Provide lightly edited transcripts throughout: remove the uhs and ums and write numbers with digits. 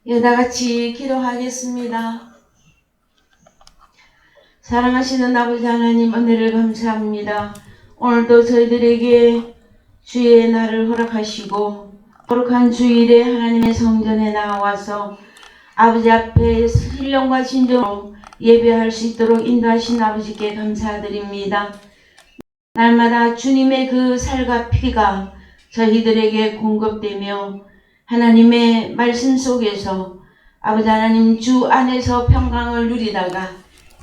여다 같이 기도하겠습니다. 사랑하시는 아버지 하나님, 은혜를 감사합니다. 오늘도 저희들에게 주의 날을 허락하시고 거룩한 주일에 하나님의 성전에 나와서 아버지 앞에 신령과 진정으로 예배할 수 있도록 인도하신 아버지께 감사드립니다. 날마다 주님의 그 살과 피가 저희들에게 공급되며 하나님의 말씀 속에서 아버지 하나님 주 안에서 평강을 누리다가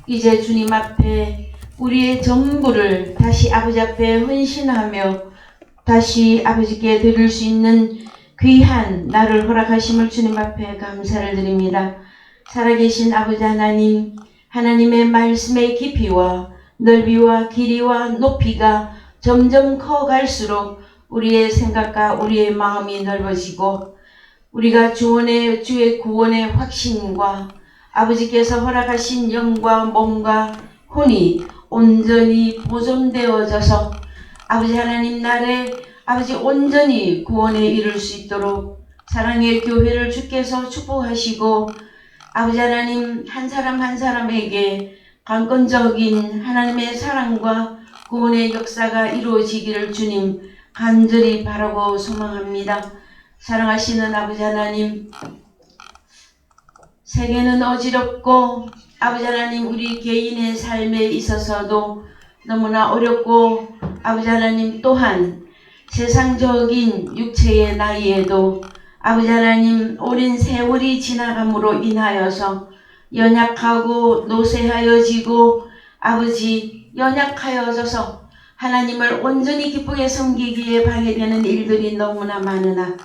이제 주님 앞에 우리의 전부를 다시 아버지 앞에 헌신하며 다시 아버지께 드릴 수 있는 귀한 날을 허락하심을 주님 앞에 감사를 드립니다. 살아계신 아버지 하나님, 하나님의 말씀의 깊이와 넓이와 길이와 높이가 점점 커갈수록 우리의 생각과 우리의 마음이 넓어지고 우리가 주의 구원의 확신과 아버지께서 허락하신 영과 몸과 혼이 온전히 보존되어져서 아버지 하나님 나라에 아버지 온전히 구원에 이를 수 있도록 사랑의 교회를 주께서 축복하시고 아버지 하나님 한 사람 한 사람에게 강건적인 하나님의 사랑과 구원의 역사가 이루어지기를 주님 간절히 바라고 소망합니다. 사랑하시는 아버지 하나님, 세계는 어지럽고 아버지 하나님 우리 개인의 삶에 있어서도 너무나 어렵고 아버지 하나님 또한 세상적인 육체의 나이에도 아버지 하나님 오랜 세월이 지나감으로 인하여서 연약하고 노쇠하여지고 아버지 연약하여져서 하나님을 온전히 기쁘게 섬기기에 방해되는 일들이 너무나 많으나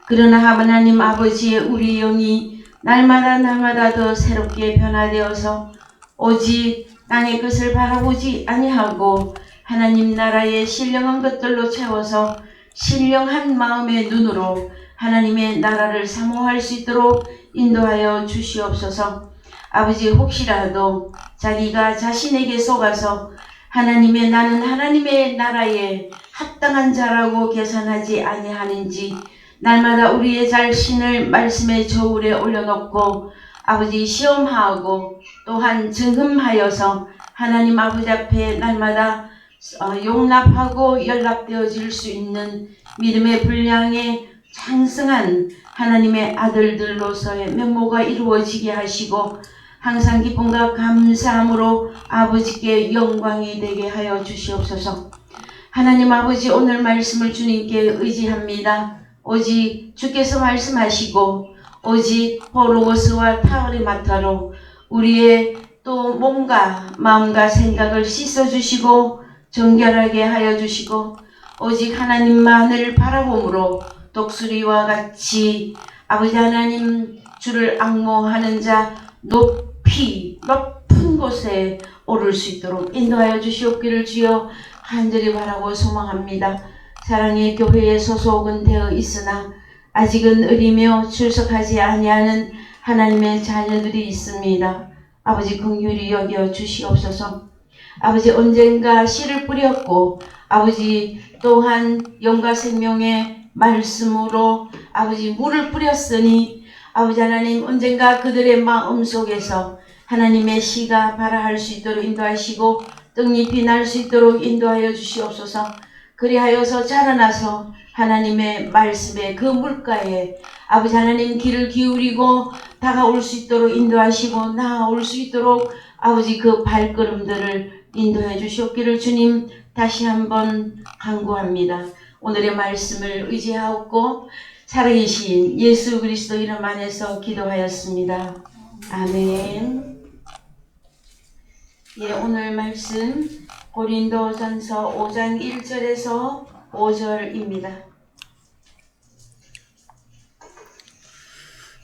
그러나 하나님 아버지의 우리 영이 날마다 더 새롭게 변화되어서 오직 땅의 것을 바라보지 아니하고 하나님 나라의 신령한 것들로 채워서 신령한 마음의 눈으로 하나님의 나라를 사모할 수 있도록 인도하여 주시옵소서. 아버지 혹시라도 자기가 자신에게 속아서 나는 하나님의 나라에 합당한 자라고 계산하지 아니하는지 날마다 우리의 자신을 말씀의 저울에 올려놓고 아버지 시험하고 또한 증흠하여서 하나님 아버지 앞에 날마다 용납하고 연락되어질 수 있는 믿음의 분량에 장성한 하나님의 아들들로서의 면모가 이루어지게 하시고 항상 기쁨과 감사함으로 아버지께 영광이 되게 하여 주시옵소서. 하나님 아버지 오늘 말씀을 주님께 의지합니다. 오직 주께서 말씀하시고 오직 호로고스와 타우리마타로 우리의 또 몸과 마음과 생각을 씻어주시고 정결하게 하여 주시고 오직 하나님만을 바라봄으로 독수리와 같이 아버지 하나님 주를 앙모하는 자 높은 곳에 오를 수 있도록 인도하여 주시옵기를 주여 간절히 바라고 소망합니다. 사랑의 교회에 소속은 되어 있으나 아직은 어리며 출석하지 아니하는 하나님의 자녀들이 있습니다. 아버지 긍휼히 여겨 주시옵소서. 아버지 언젠가 씨를 뿌렸고 아버지 또한 영과 생명의 말씀으로 아버지 물을 뿌렸으니 아버지 하나님 언젠가 그들의 마음속에서 하나님의 씨가 발아할 수 있도록 인도하시고 떡잎이 날 수 있도록 인도하여 주시옵소서. 그리하여서 자라나서 하나님의 말씀의 그 물가에 아버지 하나님 귀를 기울이고 다가올 수 있도록 인도하시고 나아올 수 있도록 아버지 그 발걸음들을 인도해 주시옵기를 주님 다시 한번 간구합니다. 오늘의 말씀을 의지하옵고 살아계신 예수 그리스도 이름 안에서 기도하였습니다. 아멘. 예, 오늘 말씀 고린도전서 5장 1절에서 5절입니다.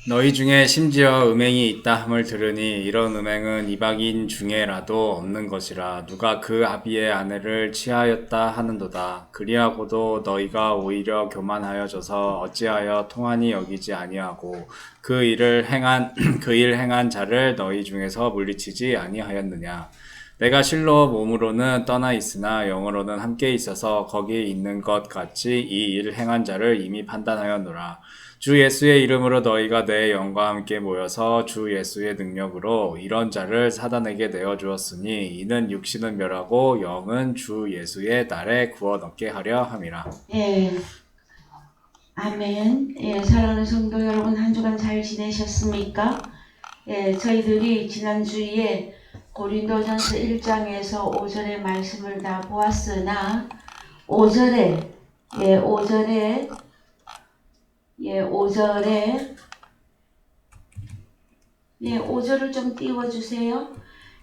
너희 중에 심지어 음행이 있다 함을 들으니 이런 음행은 이방인 중에라도 없는 것이라 누가 그 아비의 아내를 취하였다 하는도다. 그리하고도 너희가 오히려 교만하여져서 어찌하여 통하니 여기지 아니하고 그 일 행한 자를 너희 중에서 물리치지 아니하였느냐. 내가 실로 몸으로는 떠나 있으나 영으로는 함께 있어서 거기 있는 것 같이 이 일 행한 자를 이미 판단하였노라. 주 예수의 이름으로 너희가 내 영과 함께 모여서 주 예수의 능력으로 이런 자를 사단에게 내어주었으니 이는 육신은 멸하고 영은 주 예수의 날에 구원 얻게 하려 함이라. 예, 아멘. 예, 사랑하는 성도 여러분, 한 주간 잘 지내셨습니까? 예, 저희들이 지난주에 고린도전서 1장에서 5절의 말씀을 다 보았으나 5절에 5절을 좀 띄워주세요.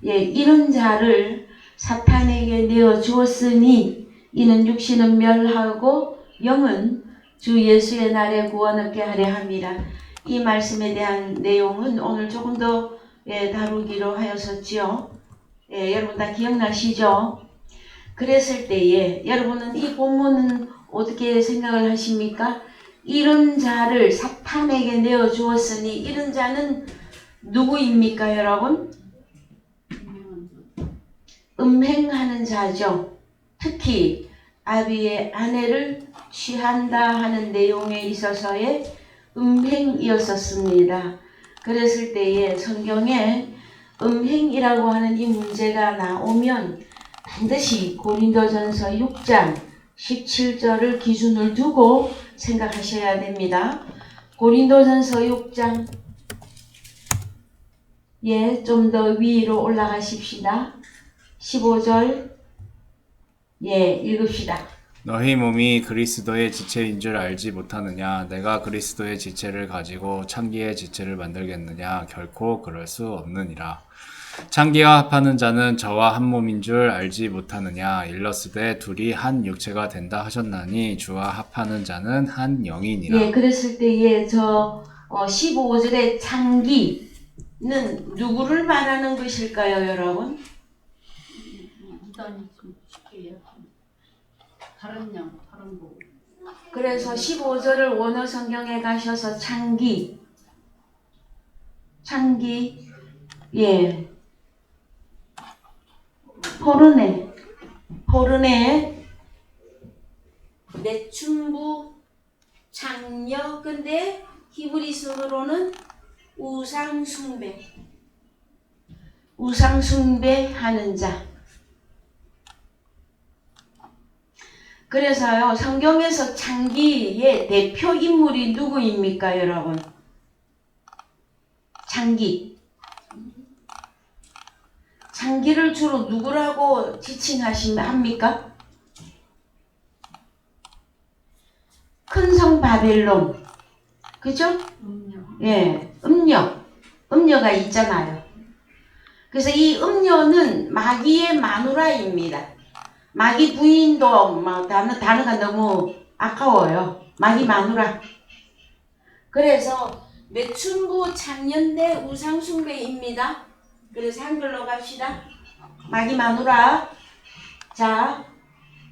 예, 이런 자를 사탄에게 내어 주었으니 이는 육신은 멸하고 영은 주 예수의 날에 구원 얻게 하려 함이라. 이 말씀에 대한 내용은 오늘 조금 더 다루기로 하였었지요. 여러분 다 기억나시죠? 그랬을 때에 여러분은 이 본문은 어떻게 생각을 하십니까? 이런 자를 사탄에게 내어 주었으니 이런 자는 누구입니까, 여러분? 음행하는 자죠. 특히 아비의 아내를 취한다 하는 내용에 있어서의 음행이었었습니다. 그랬을 때에 성경에 음행이라고 하는 이 문제가 나오면 반드시 고린도전서 6장 17절을 기준을 두고 생각하셔야 됩니다. 고린도전서 6장 좀 더 위로 올라가십시다. 15절 읽읍시다. 너희 몸이 그리스도의 지체인 줄 알지 못하느냐? 내가 그리스도의 지체를 가지고 창기의 지체를 만들겠느냐? 결코 그럴 수 없느니라. 창기와 합하는 자는 저와 한 몸인 줄 알지 못하느냐? 일러스되 둘이 한 육체가 된다 하셨나니 주와 합하는 자는 한 영이니라. 그랬을 때에 저 15절의 창기는 누구를 말하는 것일까요, 여러분? 이단이 좀 쉽게 다른 양, 다른 거. 그래서 15절을 원어 성경에 가셔서 창기 포르네 내춘부 창녀 근데 히브리서로는 우상숭배하는 자. 그래서요, 성경에서 창기의 대표 인물이 누구입니까, 여러분? 창기를 주로 누구라고 지칭합니까? 큰 성 바벨론. 그죠? 음녀가 있잖아요. 그래서 이 음녀는 마귀의 마누라입니다. 마귀 부인도 단어가 너무 아까워요. 마귀 마누라. 그래서 매춘부 창년대 우상숭배입니다. 그래서 한글로 갑시다. 마귀 마누라. 자,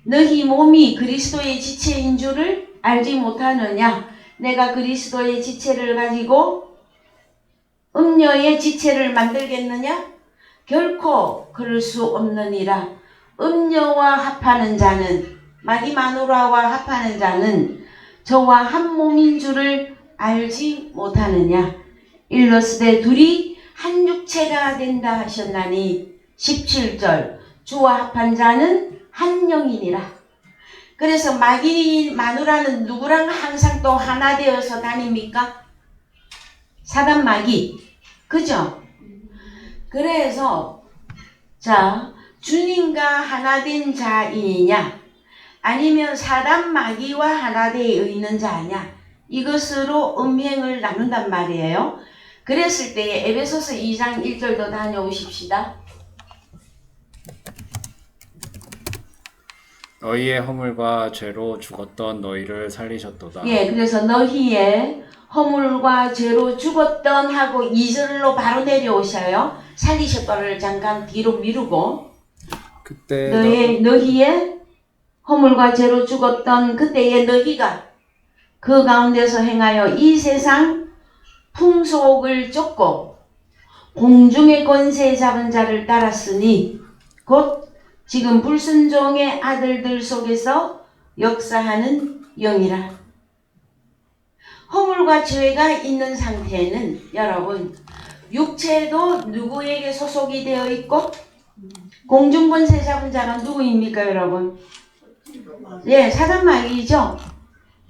너희 몸이 그리스도의 지체인 줄을 알지 못하느냐? 내가 그리스도의 지체를 가지고 음녀의 지체를 만들겠느냐? 결코 그럴 수 없느니라. 음녀와 합하는 자는, 마귀 마누라와 합하는 자는 저와 한 몸인 줄을 알지 못하느냐? 일러스되 둘이 한 육체가 된다 하셨나니 17절 주와 합한 자는 한 영이니라. 그래서 마귀 마누라는 누구랑 항상 또 하나 되어서 다닙니까? 사단 마귀. 그죠? 그래서 자, 주님과 하나 된 자이냐 아니면 사단 마귀와 하나 되어 있는 자냐, 이것으로 음행을 나눈단 말이에요. 그랬을 때 에베소서 2장 1절도 다녀오십시다. 너희의 허물과 죄로 죽었던 너희를 살리셨도다. 그래서 너희의 허물과 죄로 죽었던 하고 2절로 바로 내려오셔요. 살리셨다를 잠깐 뒤로 미루고 그때 너희의 허물과 죄로 죽었던 그때의 너희가 그 가운데서 행하여 이 세상 풍속을 쫓고 공중의 권세 잡은 자를 따랐으니 곧 지금 불순종의 아들들 속에서 역사하는 영이라. 허물과 죄가 있는 상태에는 여러분 육체도 누구에게 소속이 되어 있고 공중권세 잡은 자가 누구입니까 여러분? 예, 사단마귀죠.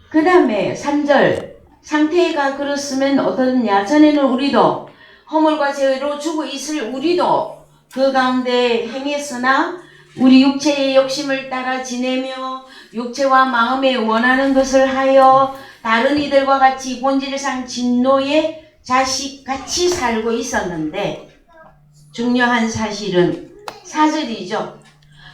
그 다음에 3절 상태가 그렇으면 어떠냐? 전에는 우리도 허물과 죄로 죽어 있을 우리도 그 가운데 행했으나 우리 육체의 욕심을 따라 지내며 육체와 마음에 원하는 것을 하여 다른 이들과 같이 본질상 진노의 자식같이 살고 있었는데 중요한 사실은 4절이죠.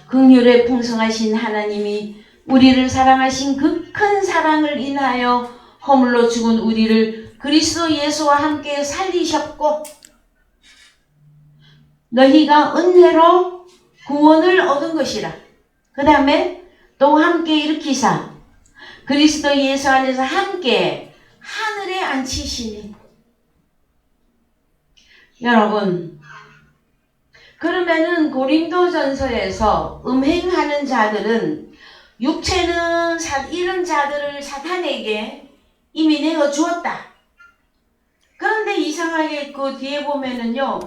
긍휼에 풍성하신 하나님이 우리를 사랑하신 그 큰 사랑을 인하여 허물로 죽은 우리를 그리스도 예수와 함께 살리셨고 너희가 은혜로 구원을 얻은 것이라. 그 다음에 또 함께 일으키사 그리스도 예수 안에서 함께 하늘에 앉히시니. 여러분 그러면은 고린도전서에서 음행하는 자들은 육체는 이런 자들을 사탄에게 이미 내어 주었다. 그런데 이상하게 그 뒤에 보면은요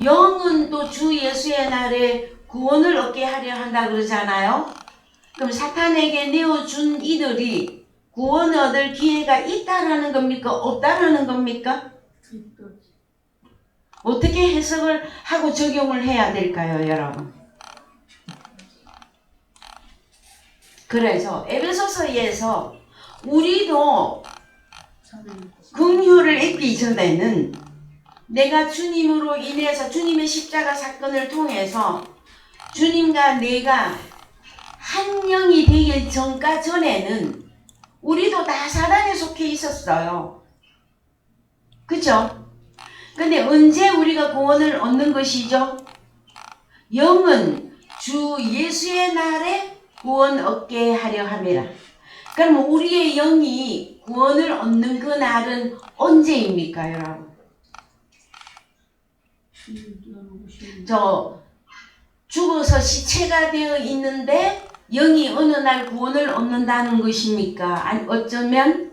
영은 또 주 예수의 날에 구원을 얻게 하려 한다 그러잖아요. 그럼 사탄에게 내어준 이들이 구원을 얻을 기회가 있다라는 겁니까? 없다라는 겁니까? 어떻게 해석을 하고 적용을 해야 될까요, 여러분? 그래서 에베소서에서 우리도 긍휼을 입기 전에는 내가 주님으로 인해서 주님의 십자가 사건을 통해서 주님과 내가 한 영이 되기 전에는 우리도 다 사단에 속해 있었어요. 그죠? 근데 언제 우리가 구원을 얻는 것이죠? 영은 주 예수의 날에 구원 얻게 하려 함이라. 그럼 우리의 영이 구원을 얻는 그 날은 언제입니까, 여러분? 저 죽어서 시체가 되어 있는데 영이 어느 날 구원을 얻는다는 것입니까? 아니 어쩌면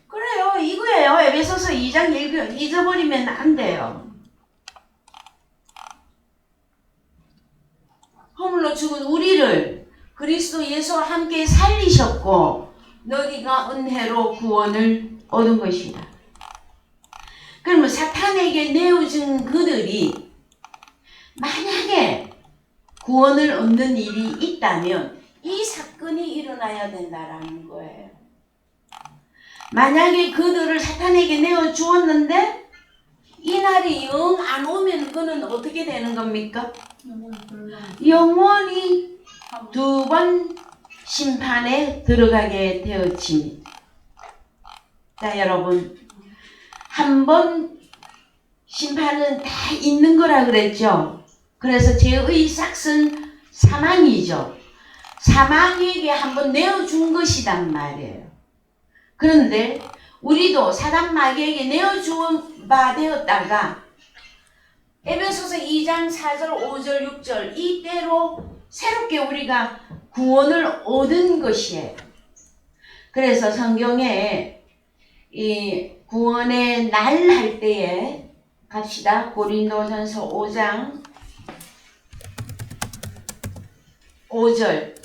그래요. 이거예요. 에베소서 2장 잊어버리면 안 돼요. 허물로 죽은 우리를 그리스도 예수와 함께 살리셨고 너희가 은혜로 구원을 얻은 것이다. 그러면 사탄에게 내어준 그들이 만약에 구원을 얻는 일이 있다면 이 사건이 일어나야 된다라는 거예요. 만약에 그들을 사탄에게 내어주었는데 이 날이 영 안 오면 그는 어떻게 되는 겁니까? 영원히 두 번 심판에 들어가게 되어집니다. 자, 여러분 한 번 심판은 다 있는 거라 그랬죠. 그래서 죄의 삭은 사망이죠. 사망에게 한 번 내어준 것이란 말이에요. 그런데 우리도 사단 마귀에게 내어준 바 되었다가 에베소서 2장 4절 5절 6절 이때로 새롭게 우리가 구원을 얻은 것이에요. 그래서 성경에 이 구원의 날 할 때에 갑시다. 고린도전서 5장 5절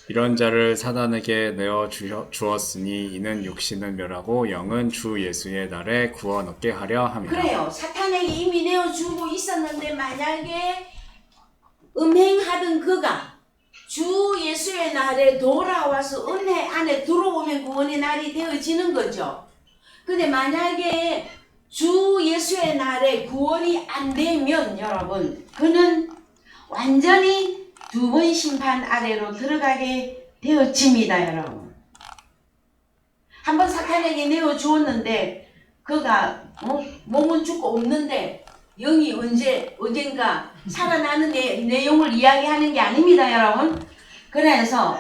이런 자를 사단에게 내어 주었으니 이는 육신을 멸하고 영은 주 예수의 날에 구원 얻게 하려 함이라. 그래요. 사탄에게 이미 내어주고 있었는데 만약에 음행하던 그가 주 예수의 날에 돌아와서 은혜 안에 들어오면 구원의 날이 되어지는 거죠. 근데 만약에 주 예수의 날에 구원이 안 되면 여러분 그는 완전히 두 번 심판 아래로 들어가게 되어집니다. 여러분 한 번 사탄에게 내어주었는데 그가 몸은 죽고 없는데 영이 언젠가 살아나는 내용을 이야기하는 게 아닙니다. 여러분 그래서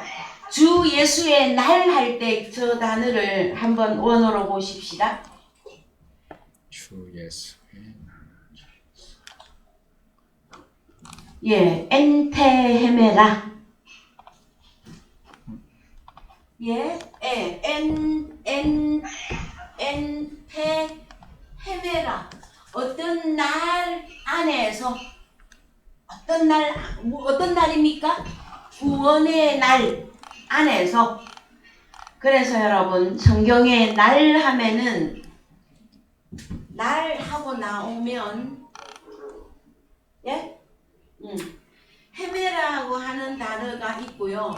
주 예수의 날 할 때 저 단어를 한번 원어로 보십시다. 주 예수의 예, 엔테헤메라. 예, 에, 헤메라. 어떤 날 안에서, 어떤 날입니까? 구원의 날 안에서. 그래서 여러분, 성경에 날 하면은, 날 하고 나오면, 예? 헤메라고 하는 단어가 있고요.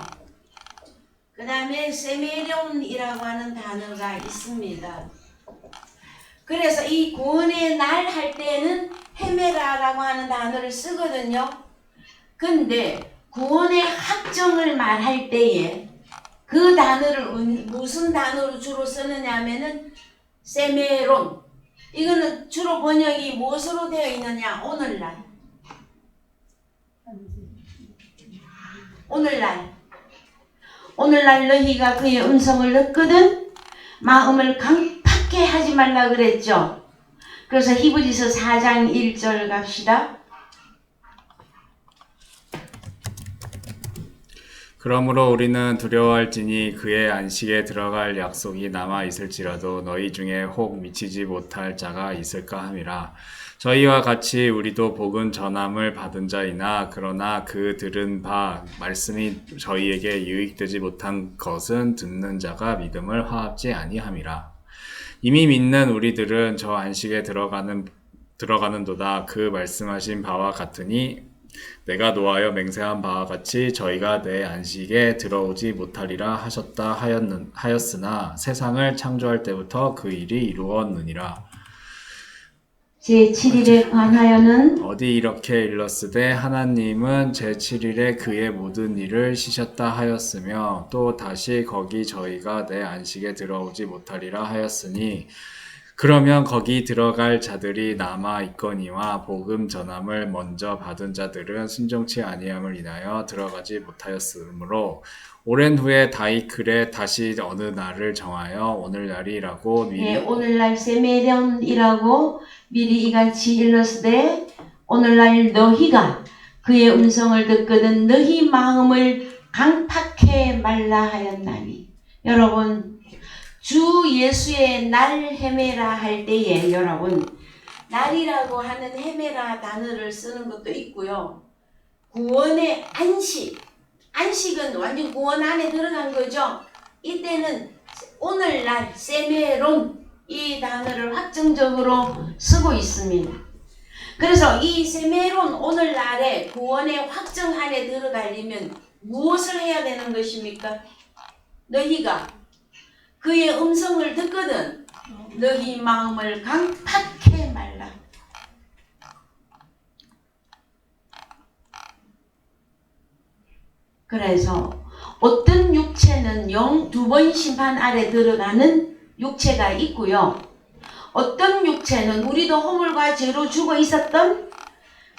그 다음에 세메론이라고 하는 단어가 있습니다. 그래서 이 구원의 날 할 때는 헤메라라고 하는 단어를 쓰거든요. 근데 구원의 확정을 말할 때에 그 단어를 무슨 단어로 주로 쓰느냐 하면은 세메론. 이거는 주로 번역이 무엇으로 되어 있느냐? 오늘날. 오늘날 너희가 그의 음성을 듣거든 마음을 강팍해 하지 말라 그랬죠. 그래서 히브리서 4장 1절 갑시다. 그러므로 우리는 두려워할지니 그의 안식에 들어갈 약속이 남아 있을지라도 너희 중에 혹 미치지 못할 자가 있을까 함이라. 저희와 같이 우리도 복음 전함을 받은 자이나 그러나 그 들은 바 말씀이 저희에게 유익되지 못한 것은 듣는 자가 믿음을 화합지 아니함이라. 이미 믿는 우리들은 저 안식에 들어가는도다. 그 말씀하신 바와 같으니 내가 노하여 맹세한 바와 같이 저희가 내 안식에 들어오지 못하리라 하셨다 하였으나 세상을 창조할 때부터 그 일이 이루었느니라. 제7일에 관하여는 어디 이렇게 일렀으되 하나님은 제7일에 그의 모든 일을 쉬셨다 하였으며 또 다시 거기 저희가 내 안식에 들어오지 못하리라 하였으니 그러면 거기 들어갈 자들이 남아 있거니와 복음 전함을 먼저 받은 자들은 순종치 아니함을 인하여 들어가지 못하였으므로 오랜 후에 다이클에 다시 어느 날을 정하여 오늘날이라고 미리 예, 오늘날 세메론이라고 미리 이같이 일렀으되 오늘날 너희가 그의 음성을 듣거든 너희 마음을 강팍해 말라 하였나니. 여러분 주 예수의 날 헤메라 할 때에 여러분 날이라고 하는 헤메라 단어를 쓰는 것도 있고요. 구원의 안식은 완전 구원 안에 들어간 거죠. 이때는 오늘날 세메론 이 단어를 확정적으로 쓰고 있습니다. 그래서 이 세메론 오늘날에 구원의 확정 안에 들어가려면 무엇을 해야 되는 것입니까? 너희가 그의 음성을 듣거든 너희 마음을 강팍해 말라. 그래서 어떤 육체는 영 두 번 심판 아래 들어가는 육체가 있고요. 어떤 육체는 우리도 허물과 죄로 죽어 있었던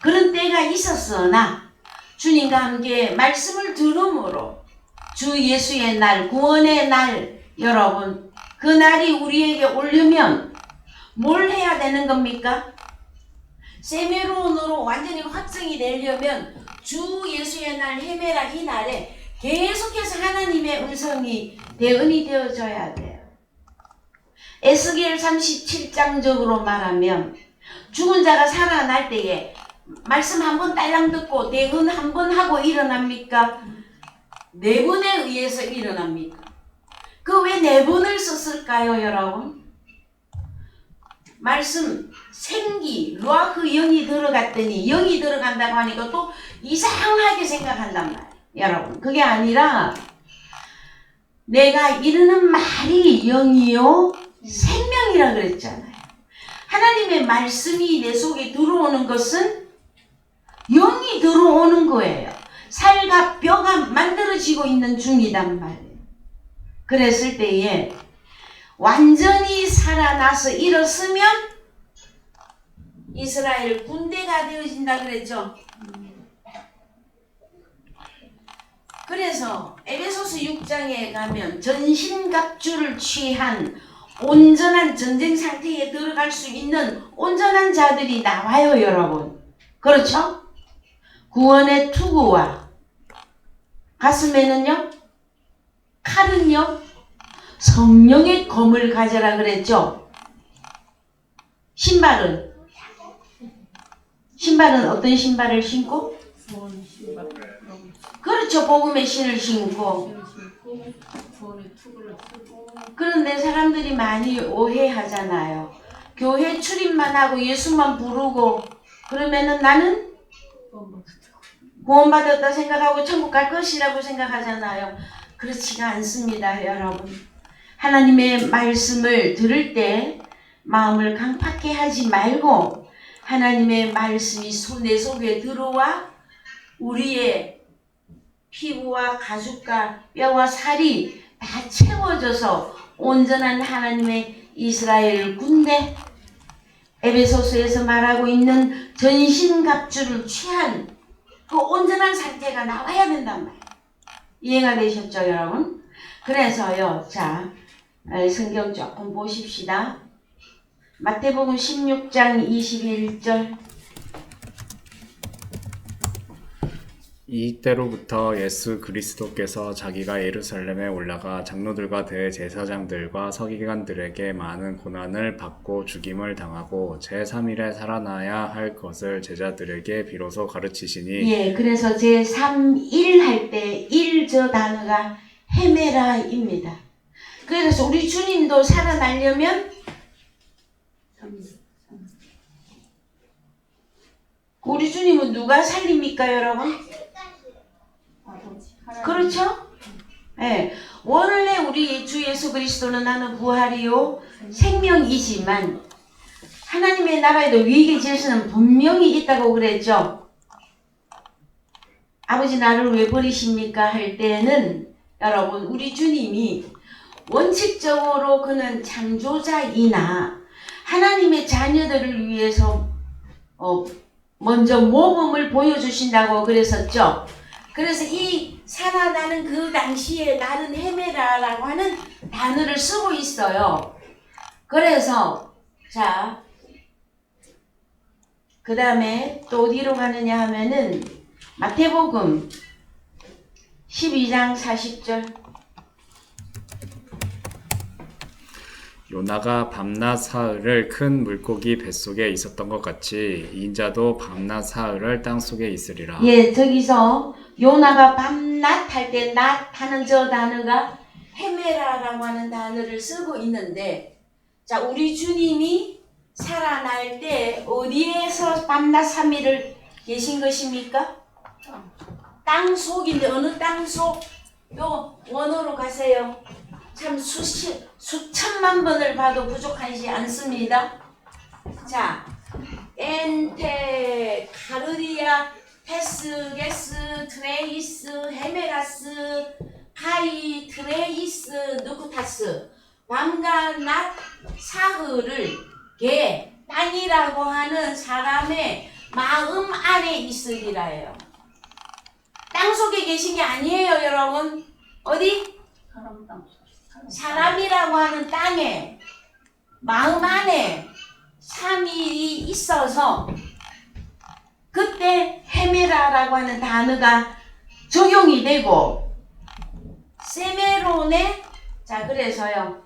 그런 때가 있었으나 주님과 함께 말씀을 들음으로 주 예수의 날, 구원의 날, 여러분 그 날이 우리에게 오려면 뭘 해야 되는 겁니까? 세메론으로 완전히 확정이 되려면 주 예수의 날 헤메라 이 날에 계속해서 하나님의 음성이 대언이 되어져야 돼요. 에스겔 37장적으로 말하면 죽은 자가 살아날 때에 말씀 한 번 딸랑 듣고 대언 한 번 하고 일어납니까? 네 번에 의해서 일어납니다. 그 왜 네 번을 썼을까요, 여러분? 말씀, 생기, 루아흐 영이 들어갔더니 영이 들어간다고 하니까 또 이상하게 생각한단 말이에요. 여러분, 그게 아니라 내가 이르는 말이 영이요 생명이라 그랬잖아요. 하나님의 말씀이 내 속에 들어오는 것은 영이 들어오는 거예요. 살과 뼈가 만들어지고 있는 중이단 말이에요. 그랬을 때에 완전히 살아나서 일었으면 이스라엘 군대가 되어진다 그랬죠. 그래서 에베소서 6장에 가면 전신갑주를 취한 온전한 전쟁 상태에 들어갈 수 있는 온전한 자들이 나와요, 여러분. 그렇죠? 구원의 투구와 가슴에는요 칼은요? 성령의 검을 가져라 그랬죠. 신발은 어떤 신발을 신고? 구원의 신발. 그렇죠. 복음의 신을 신고. 구원의 투구를 쓰고. 그런데 사람들이 많이 오해하잖아요. 교회 출입만 하고 예수만 부르고 그러면은 나는 구원받았다 생각하고 천국 갈 것이라고 생각하잖아요. 그렇지가 않습니다, 여러분. 하나님의 말씀을 들을 때 마음을 강팍해 하지 말고 하나님의 말씀이 내 속에 들어와 우리의 피부와 가죽과 뼈와 살이 다 채워져서 온전한 하나님의 이스라엘 군대, 에베소서에서 말하고 있는 전신갑주를 취한 그 온전한 상태가 나와야 된단 말이에요. 이해가 되셨죠, 여러분? 그래서요, 자, 성경 조금 보십시다. 마태복음 16장 21절. 이때로부터 예수 그리스도께서 자기가 예루살렘에 올라가 장로들과 대제사장들과 서기관들에게 많은 고난을 받고 죽임을 당하고 제3일에 살아나야 할 것을 제자들에게 비로소 가르치시니 예, 그래서 제3일 할 때 일 저 단어가 헤메라입니다. 그래서 우리 주님도 살아나려면 우리 주님은 누가 살립니까, 여러분? 그렇죠? 예. 원래 우리 주 예수 그리스도는 나는 부활이요 생명이지만 하나님의 나라에도 위기 질서는 분명히 있다고 그랬죠. 아버지 나를 왜 버리십니까? 할 때는 여러분 우리 주님이 원칙적으로 그는 창조자이나 하나님의 자녀들을 위해서 먼저 모범을 보여주신다고 그랬었죠. 그래서 이 살아나는 그 당시에 나는 헤매라라고 하는 단어를 쓰고 있어요. 그래서 자, 그 다음에 또 어디로 가느냐 하면은 마태복음 12장 40절. 요나가 밤낮 사흘을 큰 물고기 뱃속에 있었던 것 같이 인자도 밤낮 사흘을 땅속에 있으리라. 예, 저기서 요나가 밤낮 할 때 낮 하는 저 단어가 헤메라라고 하는 단어를 쓰고 있는데, 자, 우리 주님이 살아날 때 어디에서 밤낮 3일을 계신 것입니까? 땅 속인데 어느 땅 속? 요 원어로 가세요. 참 수천만 번을 봐도 부족하지 않습니다. 자, 엔테, 카르리아, 테스, 게스, 트레이스, 헤메라스, 카이, 트레이스, 누쿠타스, 밤과 낮 사흘을 개, 땅이라고 하는 사람의 마음 안에 있으리라 해요. 땅 속에 계신 게 아니에요, 여러분. 어디? 사람이라고 하는 땅에 마음 안에 3일이 있어서 그때 헤메라라고 하는 단어가 적용이 되고 세메론에 자 그래서요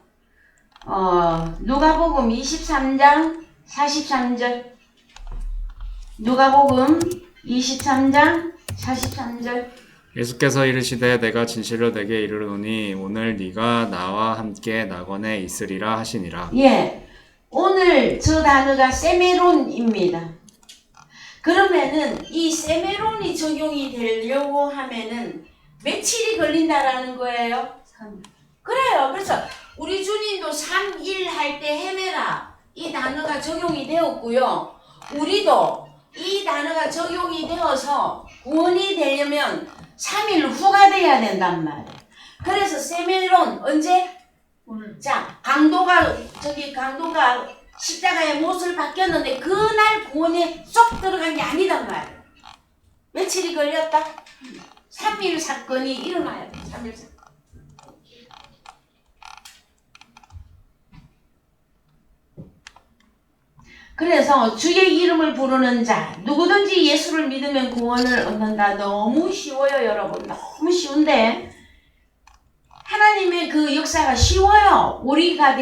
누가복음 23장 43절 누가복음 23장 43절 예수께서 이르시되 내가 진실로 내게 이르노니 오늘 네가 나와 함께 낙원에 있으리라 하시니라. 예, 오늘 저 단어가 세메론입니다. 그러면은 이 세메론이 적용이 되려고 하면은 며칠이 걸린다라는 거예요. 그래요. 그래서 우리 주님도 3일 할 때 헤매라 이 단어가 적용이 되었고요. 우리도 이 단어가 적용이 되어서 구원이 되려면 3일 후가 돼야 된단 말이에요. 그래서 세멜론 언제? 오늘. 자, 강도가 십자가에 못을 박혔는데 그날 구원에 쏙 들어간 게 아니단 말이에요. 며칠이 걸렸다? 3일 사건이 일어나야 돼. 3일 사건. 그래서 주의 이름을 부르는 자 누구든지 예수를 믿으면 구원을 얻는다. 너무 쉬워요, 여러분. 너무 쉬운데 하나님 그 역사가 쉬워요. 우리가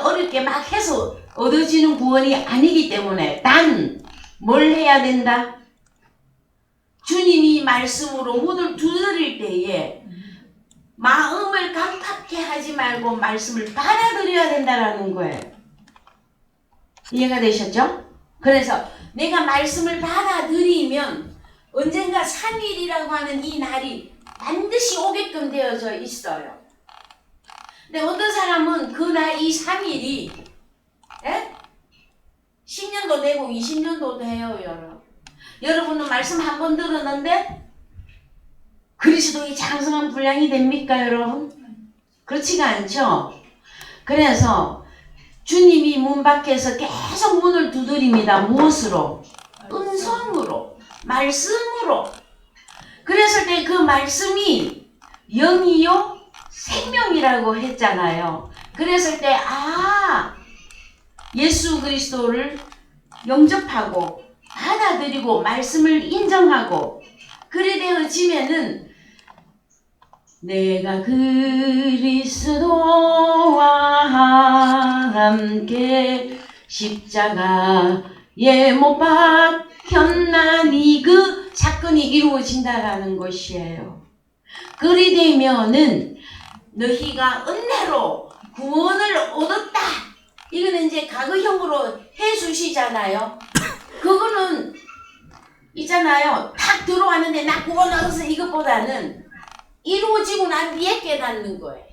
어렵게 막 해서 얻어지는 구원이 아니기 때문에 단 뭘 해야 된다? 주님이 말씀으로 문을 두드릴 때에 마음을 강팍해 하지 말고 말씀을 받아들여야 된다라는 거예요. 이해가 되셨죠? 그래서 내가 말씀을 받아들이면 언젠가 3일이라고 하는 이 날이 반드시 오게끔 되어져 있어요. 근데 어떤 사람은 그날 이 3일이 10년도 되고 20년도 돼요, 여러분. 여러분은 말씀 한 번 들었는데 그리스도의 장성한 분량이 됩니까, 여러분? 그렇지가 않죠. 그래서 주님이 문 밖에서 계속 문을 두드립니다. 무엇으로? 음성으로, 말씀으로. 그랬을 때 그 말씀이 영이요 생명이라고 했잖아요. 그랬을 때 예수 그리스도를 영접하고 받아들이고 말씀을 인정하고 그래 되어지면은 내가 그리스도와 함께 십자가에 못 박혔나니 그 사건이 이루어진다라는 것이에요. 그리 되면은 너희가 은혜로 구원을 얻었다. 이거는 이제 과거형으로 해주시잖아요. 그거는 있잖아요. 탁 들어왔는데 나 구원 얻었어 이것보다는 이루어지고 난 뒤에 깨닫는 거예요.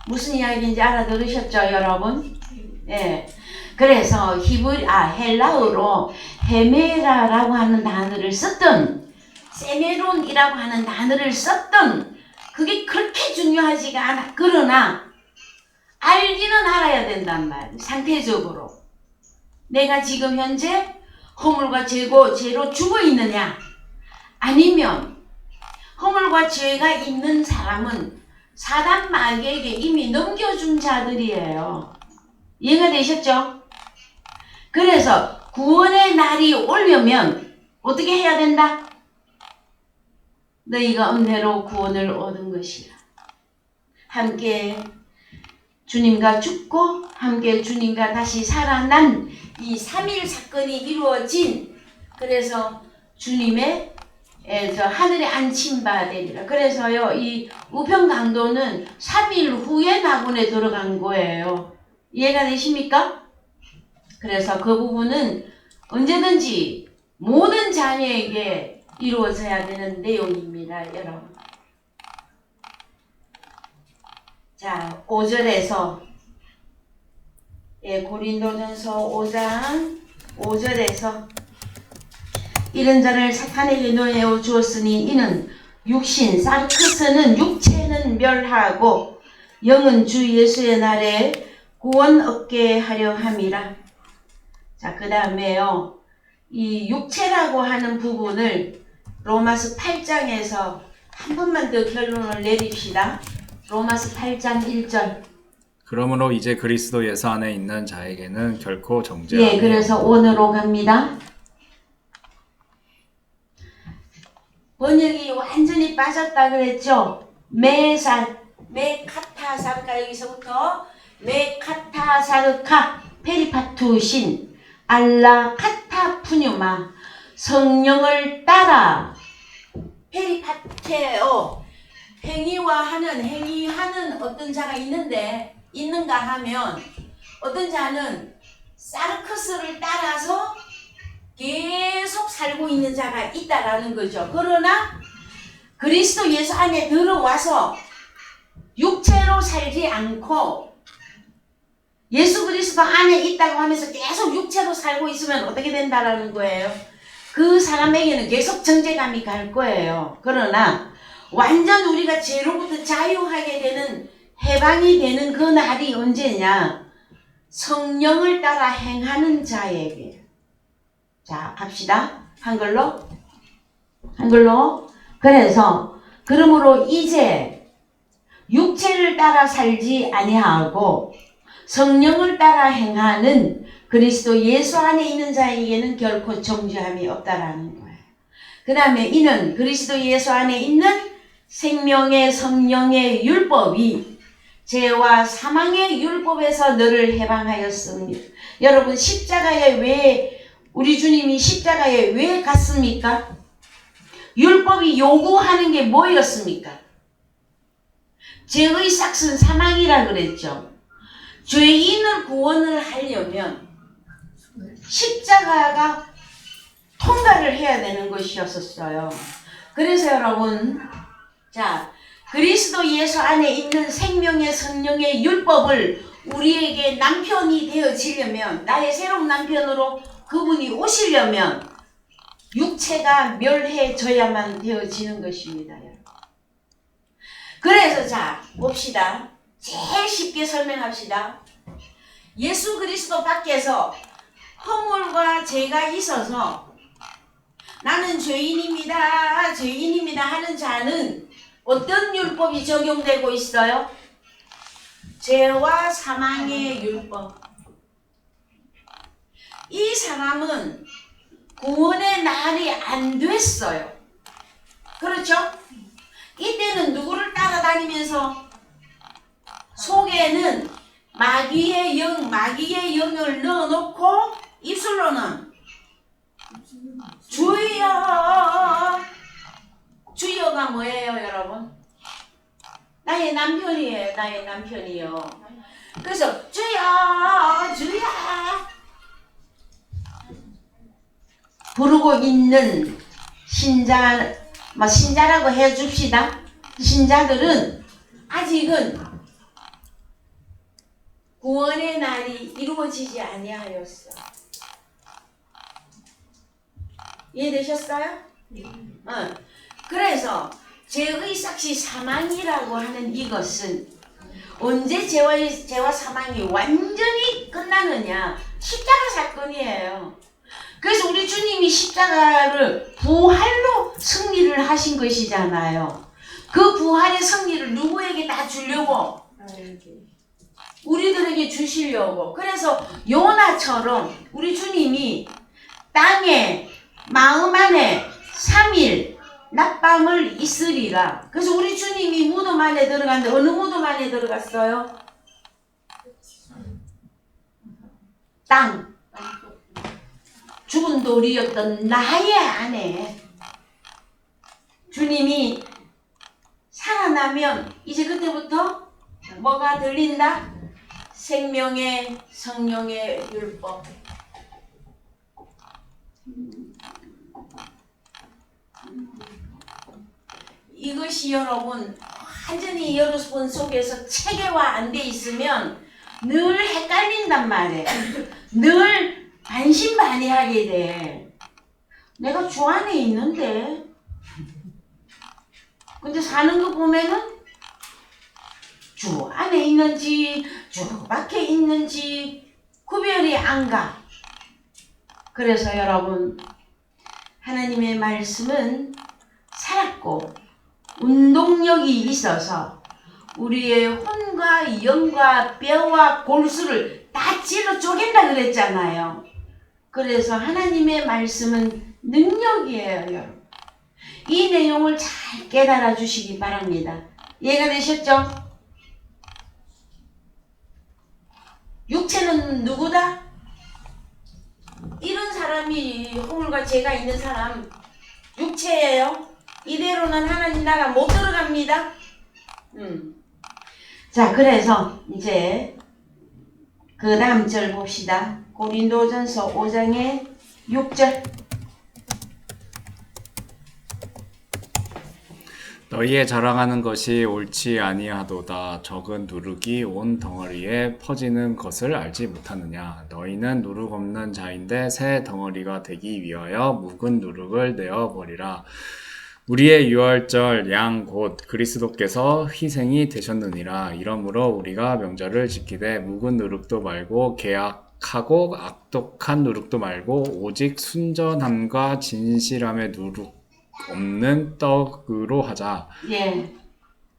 무슨 이야기인지 알아들으셨죠, 여러분? 예. 그래서 헬라어로 헤메라라고 하는 단어를 썼던 세메론이라고 하는 단어를 썼던 그게 그렇게 중요하지가 않아. 그러나 알기는 알아야 된단 말이에요. 상태적으로. 내가 지금 현재 허물과 죄로 죽어 있느냐? 아니면 허물과 죄가 있는 사람은 사단 마귀에게 이미 넘겨준 자들이에요. 이해가 되셨죠? 그래서 구원의 날이 오려면 어떻게 해야 된다? 너희가 은혜로 구원을 얻은 것이라. 함께 주님과 죽고 함께 주님과 다시 살아난 이 3일 사건이 이루어진 그래서 주님의 하늘에 앉힌 바 되리라. 그래서요 이 우편강도는 3일 후에 낙원에 들어간 거예요. 이해가 되십니까? 그래서 그 부분은 언제든지 모든 자녀에게 이루어져야 되는 내용입니다, 여러분. 자, 5절에서 고린도전서 5장 5절에서 이런 자를 사탄에게 놓여 주었으니 이는 육신 사르크스는 육체는 멸하고 영은 주 예수의 날에 구원 얻게 하려 함이라. 자, 그 다음에요. 이 육체라고 하는 부분을 로마서 8장에서 한 번만 더 결론을 내립시다. 로마서 8장 1절. 그러므로 이제 그리스도 예수 안에 있는 자에게는 결코 정죄함이 예, 그래서 오늘로 갑니다. 번역이 완전히 빠졌다 그랬죠. 메카타사르카 여기서부터 메카타사르카 페리파투신 알라 카타푸뉴마 성령을 따라 페리파테오 행위하는 어떤 자가 있는가 하면 어떤 자는 사르크스를 따라서 계속 살고 있는 자가 있다라는 거죠. 그러나 그리스도 예수 안에 들어와서 육체로 살지 않고 예수 그리스도 안에 있다고 하면서 계속 육체로 살고 있으면 어떻게 된다라는 거예요. 그 사람에게는 계속 정죄감이 갈 거예요. 그러나 완전 우리가 죄로부터 자유하게 되는 해방이 되는 그 날이 언제냐? 성령을 따라 행하는 자에게. 자, 갑시다. 한글로. 그래서 그러므로 이제 육체를 따라 살지 아니하고 성령을 따라 행하는 그리스도 예수 안에 있는 자에게는 결코 정죄함이 없다라는 거예요. 그 다음에 이는 그리스도 예수 안에 있는 생명의 성령의 율법이 죄와 사망의 율법에서 너를 해방하였습니다. 여러분 우리 주님이 십자가에 왜 갔습니까? 율법이 요구하는 게 뭐였습니까? 죄의 삭은 사망이라 그랬죠. 죄인을 구원을 하려면 십자가가 통과를 해야 되는 것이었어요. 그래서 여러분, 자, 그리스도 예수 안에 있는 생명의 성령의 율법을 우리에게 남편이 되어지려면, 나의 새로운 남편으로 그분이 오시려면 육체가 멸해져야만 되어지는 것입니다. 그래서 자, 봅시다. 제일 쉽게 설명합시다. 예수 그리스도 밖에서 허물과 죄가 있어서 나는 죄인입니다, 죄인입니다 하는 자는 어떤 율법이 적용되고 있어요? 죄와 사망의 율법. 이 사람은 구원의 날이 안 됐어요. 그렇죠? 이때는 누구를 따라다니면서 속에는 마귀의 영을 넣어놓고 입술로는 주여. 주여가 뭐예요, 여러분? 나의 남편이에요, 나의 남편이요. 그래서 주여, 주여 부르고 있는 신자라고 해줍시다. 신자들은 아직은 구원의 날이 이루어지지 아니하였어. 이해되셨어요? 그래서 죄의 삭시 사망이라고 하는 이것은 언제 죄와 사망이 완전히 끝나느냐? 십자가 사건이에요. 그래서 우리 주님이 십자가를 부활로 승리를 하신 것이잖아요. 그 부활의 승리를 누구에게 다 주려고? 우리들에게 주시려고. 그래서 요나처럼 우리 주님이 땅에 마음 안에 3일 낮밤을 있으리라. 그래서 우리 주님이 무덤 안에 들어갔는데 어느 무덤 안에 들어갔어요? 땅. 죽은 돌이었던 나의 안에 주님이 살아나면 이제 그때부터 뭐가 들린다? 생명의 성령의 율법. 이것이 여러분 완전히 여러분 속에서 체계화 안 돼 있으면 늘 헷갈린단 말이에요. 늘 반신반의하게 돼. 내가 주 안에 있는데 근데 사는 거 보면은 주 안에 있는지 주 밖에 있는지 구별이 안 가. 그래서 여러분 하나님의 말씀은 살았고 운동력이 있어서 우리의 혼과 영과 뼈와 골수를 다 찔러 쪼갠다 그랬잖아요. 그래서 하나님의 말씀은 능력이에요, 여러분. 이 내용을 잘 깨달아 주시기 바랍니다. 이해가 되셨죠? 육체는 누구다? 이런 사람이 허물과 죄가 있는 사람 육체예요. 이대로는 하나님 나라 못 들어갑니다. 자, 그래서 이제 그 다음 절 봅시다. 고린도전서 5장의 6절. 너희의 자랑하는 것이 옳지 아니하도다. 적은 누룩이 온 덩어리에 퍼지는 것을 알지 못하느냐. 너희는 누룩 없는 자인데 새 덩어리가 되기 위하여 묵은 누룩을 내어버리라. 우리의 유월절 양 곧 그리스도께서 희생이 되셨느니라. 이러므로 우리가 명절을 지키되 묵은 누룩도 말고 계약하고 악독한 누룩도 말고 오직 순전함과 진실함의 누룩 없는 떡으로 하자. 예,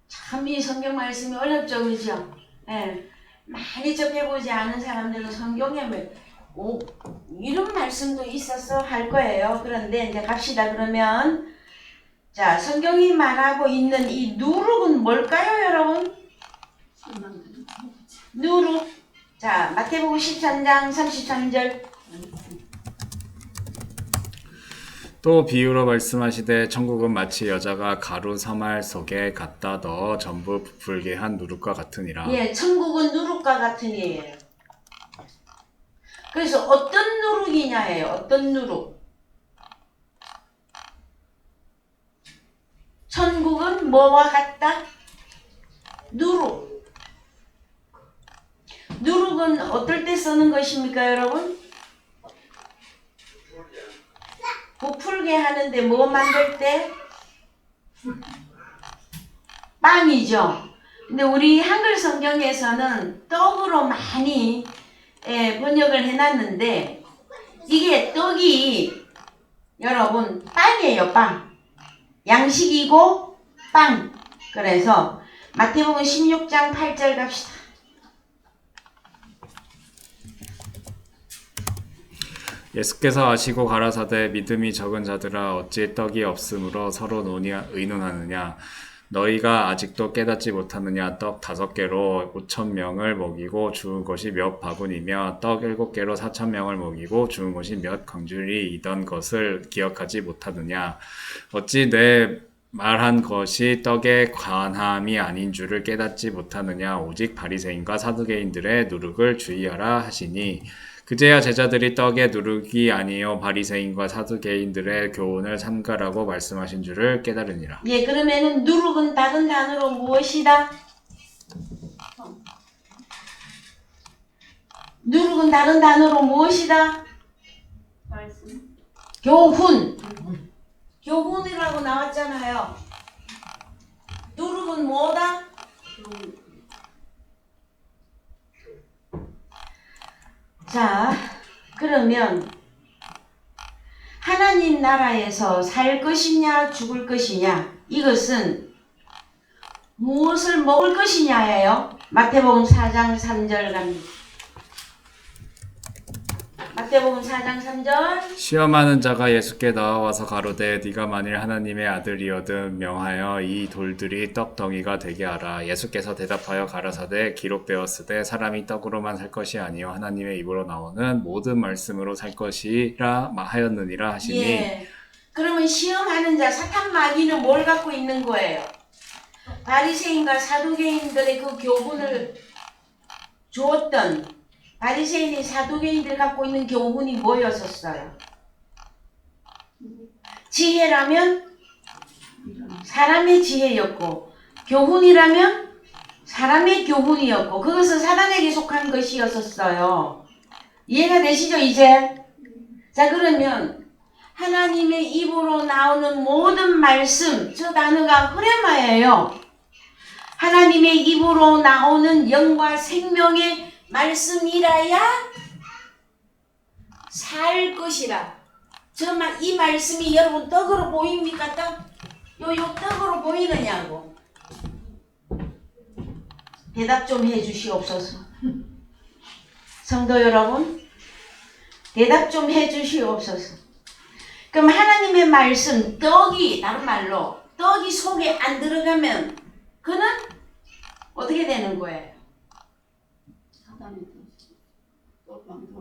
참 이 성경 말씀이 어렵죠, 그죠? 예, 많이 접해보지 않은 사람들은 성경에 이런 말씀도 있어서 할 거예요. 그런데 이제 갑시다. 그러면 자, 성경이 말하고 있는 이 누룩은 뭘까요, 여러분? 누룩. 자, 마태복음 13장 33절. 또 비유로 말씀하시되 천국은 마치 여자가 가루 서말 속에 갖다 넣어 전부 부풀게 한 누룩과 같으니라. 예, 천국은 누룩과 같으니예요. 그래서 어떤 누룩이냐예요. 어떤 누룩. 천국은 뭐와 같다? 누룩. 누룩은 어떨 때 쓰는 것입니까, 여러분? 부풀게 하는데 뭐 만들 때? 빵이죠. 근데 우리 한글 성경에서는 떡으로 많이 번역을 해놨는데 이게 떡이 여러분 빵이에요. 빵. 양식이고 빵. 그래서 마태복음 16장 8절 갑시다. 예수께서 아시고 가라사대 믿음이 적은 자들아 어찌 떡이 없으므로 서로 의논하느냐 너희가 아직도 깨닫지 못하느냐 떡 5개로 5,000명을 먹이고 주운 것이 몇 바구니며 떡 7개로 4,000명을 먹이고 주운 것이 몇 광줄이이던 것을 기억하지 못하느냐 어찌 내 말한 것이 떡에 관함이 아닌 줄을 깨닫지 못하느냐 오직 바리새인과 사두개인들의 누룩을 주의하라 하시니 그제야 제자들이 떡의 누룩이 아니요 바리새인과 사두개인들의 교훈을 삼가라고 말씀하신 줄을 깨달으니라. 예, 그러면은 누룩은 다른 단어로 무엇이다? 누룩은 다른 단어로 무엇이다? 말씀. 교훈. 교훈이라고 나왔잖아요. 누룩은 뭐다? 자, 그러면 하나님 나라에서 살 것이냐 죽을 것이냐 이것은 무엇을 먹을 것이냐예요. 마태복음 4장 3절 갑니다. 마태복음 4장 3절. 시험하는 자가 예수께 나와서 가로되 네가 만일 하나님의 아들이거든 명하여 이 돌들이 떡덩이가 되게 하라. 예수께서 대답하여 가라사대 기록되었으되 사람이 떡으로만 살 것이 아니요 하나님의 입으로 나오는 모든 말씀으로 살 것이라 하였느니라 하시니. 예. 그러면 시험하는 자 사탄 마귀는 뭘 갖고 있는 거예요? 바리새인과 사두개인들의 그 교훈을 주었던 바리새인이 사두개인들 갖고 있는 교훈이 뭐였었어요? 지혜라면 사람의 지혜였고 교훈이라면 사람의 교훈이었고 그것은 사단에게 속한 것이었었어요. 이해가 되시죠 이제? 자 그러면 하나님의 입으로 나오는 모든 말씀 저 단어가 흐레마예요. 하나님의 입으로 나오는 영과 생명의 말씀이라야 살 것이라. 정말 이 말씀이 여러분 떡으로 보입니까? 요 떡으로 보이느냐고. 대답 좀 해주시옵소서. 성도 여러분, 대답 좀 해주시옵소서. 그럼 하나님의 말씀, 떡이 다른 말로 떡이 속에 안 들어가면 그는 어떻게 되는 거예요?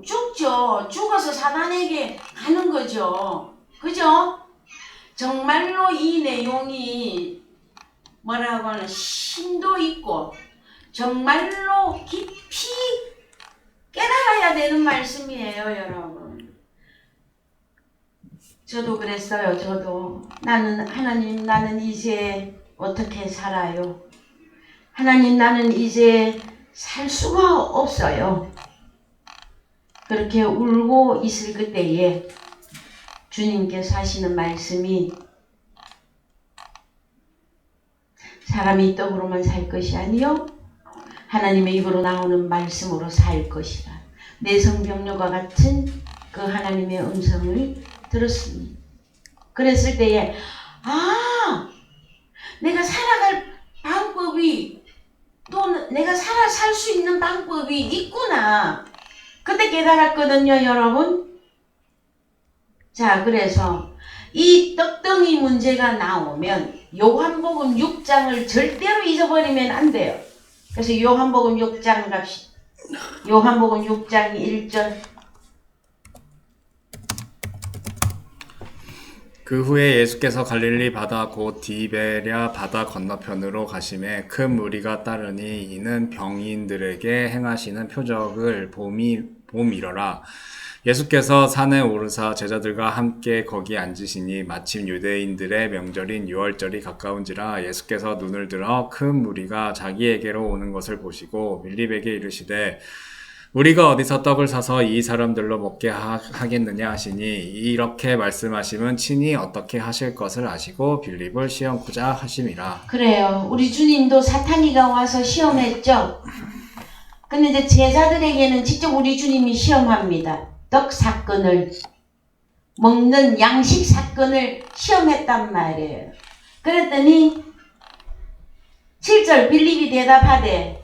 죽죠. 죽어서 사단에게 가는 거죠. 그죠? 정말로 이 내용이 뭐라고 하나 심도 있고 정말로 깊이 깨달아야 되는 말씀이에요, 여러분. 저도 그랬어요. 저도 나는 하나님 나는 이제 어떻게 살아요? 하나님 나는 이제 살 수가 없어요. 그렇게 울고 있을 그때에 주님께서 하시는 말씀이 사람이 떡으로만 살 것이 아니요 하나님의 입으로 나오는 말씀으로 살 것이라. 내 성경료가 같은 그 하나님의 음성을 들었습니다. 그랬을 때에 내가 살아갈 방법이 또 내가 살 수 있는 방법이 있구나. 그때 깨달았거든요, 여러분. 자, 그래서 이 떡덩이 문제가 나오면 요한복음 6장을 절대로 잊어버리면 안 돼요. 그래서 요한복음 6장 갑시다. 요한복음 6장 1절. 그 후에 예수께서 갈릴리 바다 곧 디베랴 바다 건너편으로 가심에 큰 무리가 따르니 이는 병인들에게 행하시는 표적을 봄이러라. 예수께서 산에 오르사 제자들과 함께 거기 앉으시니 마침 유대인들의 명절인 유월절이 가까운지라. 예수께서 눈을 들어 큰 무리가 자기에게로 오는 것을 보시고 빌립에게 이르시되 우리가 어디서 떡을 사서 이 사람들로 먹게 하겠느냐 하시니 이렇게 말씀하심은 친히 어떻게 하실 것을 아시고 빌립을 시험코자 하심이라. 그래요. 우리 주님도 사탄이가 와서 시험했죠. 근데 이제 제자들에게는 직접 우리 주님이 시험합니다. 떡 사건을, 먹는 양식 사건을 시험했단 말이에요. 그랬더니 7절 빌립이 대답하되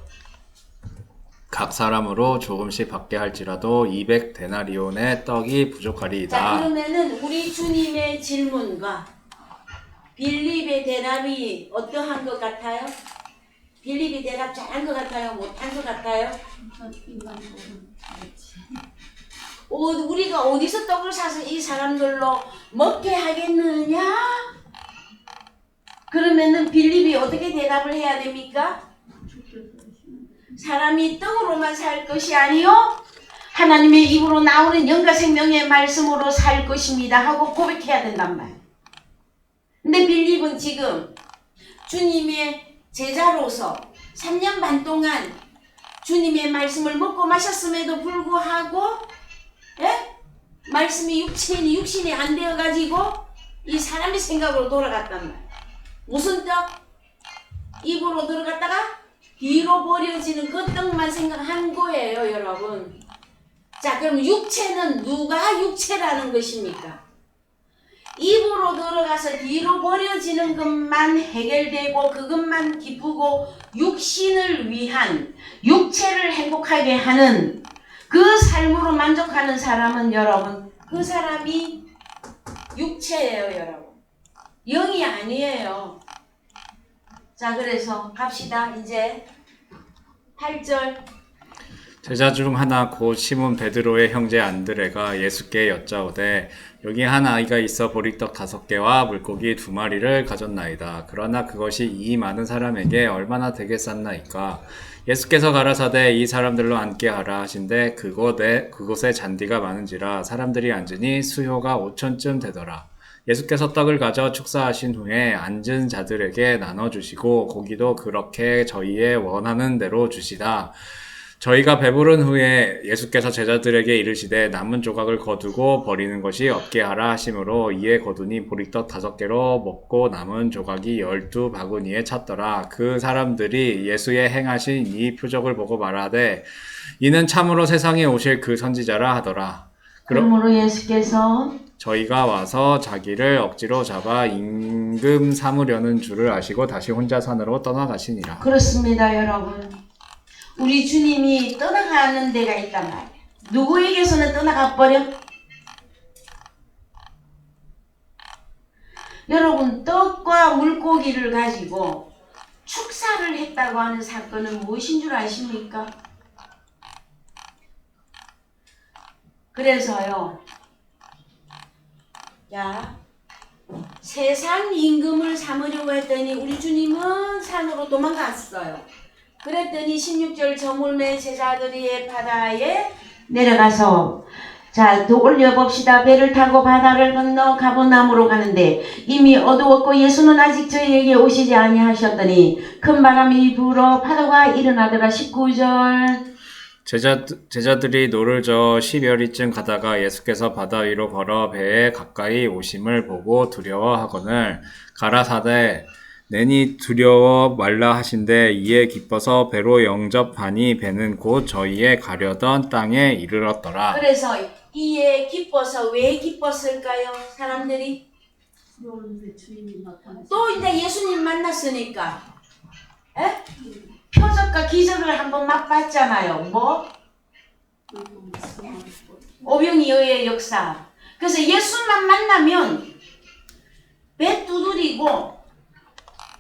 각 사람으로 조금씩 받게 할지라도 200데나리온의 떡이 자, 부족하리이다. 그러면은 우리 주님의 질문과 빌립의 대답이 어떠한 것 같아요? 빌립이 대답 잘한 것 같아요? 못한 것 같아요? 우리가 어디서 떡을 사서 이 사람들로 먹게 하겠느냐? 그러면은 빌립이 어떻게 대답을 해야 됩니까? 사람이 떡으로만 살 것이 아니요 하나님의 입으로 나오는 영과 생명의 말씀으로 살 것입니다 하고 고백해야 된단 말이에요. 근데 빌립은 지금 주님의 제자로서 3년 반 동안 주님의 말씀을 먹고 마셨음에도 불구하고 말씀이 육신이 안 되어가지고 이 사람의 생각으로 돌아갔단 말이에요. 무슨 떡? 입으로 들어갔다가 뒤로 버려지는 그 떡만 생각한 거예요, 여러분. 자, 그럼 육체는 누가 육체라는 것입니까? 입으로 들어가서 뒤로 버려지는 것만 해결되고 그것만 기쁘고 육신을 위한 육체를 행복하게 하는 그 삶으로 만족하는 사람은 여러분, 그 사람이 육체예요, 여러분. 영이 아니에요. 자, 그래서 갑시다. 이제 8절. 제자 중 하나 곧 시몬 베드로의 형제 안드레가 예수께 여짜오되 여기 한 아이가 있어 보리떡 5개와 물고기 2마리를 가졌나이다. 그러나 그것이 이 많은 사람에게 얼마나 되겠었나이까. 예수께서 가라사대 이 사람들로 앉게 하라 하신데 그곳에 잔디가 많은지라 사람들이 앉으니 수요가 5,000쯤 되더라. 예수께서 떡을 가져 축사하신 후에 앉은 자들에게 나눠주시고 고기도 그렇게 저희의 원하는 대로 주시다. 저희가 배부른 후에 예수께서 제자들에게 이르시되 남은 조각을 거두고 버리는 것이 없게 하라 하심으로 이에 거두니 보리떡 5개로 먹고 남은 조각이 12바구니에 찼더라. 그 사람들이 예수의 행하신 이 표적을 보고 말하되 이는 참으로 세상에 오실 그 선지자라 하더라. 그러므로 예수께서 저희가 와서 자기를 억지로 잡아 임금 삼으려는 줄을 아시고 다시 혼자 산으로 떠나가시니라. 그렇습니다, 여러분. 우리 주님이 떠나가는 데가 있단 말이에요. 누구에게서는 떠나가 버려? 여러분, 떡과 물고기를 가지고 축사를 했다고 하는 사건은 무엇인 줄 아십니까? 그래서요, 자, 세상 임금을 삼으려고 했더니 우리 주님은 산으로 도망갔어요. 그랬더니 16절 저물매 제자들이 바다에 내려가서 자, 더 올려봅시다. 배를 타고 바다를 건너 가버나움으로 가는데 이미 어두웠고 예수는 아직 저희에게 오시지 아니하셨더니 큰 바람이 불어 파도가 일어나더라. 19절 제자들이 노를 저어 10여리쯤 가다가 예수께서 바다 위로 걸어 배에 가까이 오심을 보고 두려워하거늘 가라사대 내니 두려워 말라 하신대 이에 기뻐서 배로 영접하니 배는 곧 저희의 가려던 땅에 이르렀더라. 그래서 이에 기뻐서 왜 기뻤을까요? 사람들이 또 이제 예수님 만났으니까 표적과 기적을 한번 맛봤잖아요. 뭐? 오병이어의 역사. 그래서 예수만 만나면 배 두드리고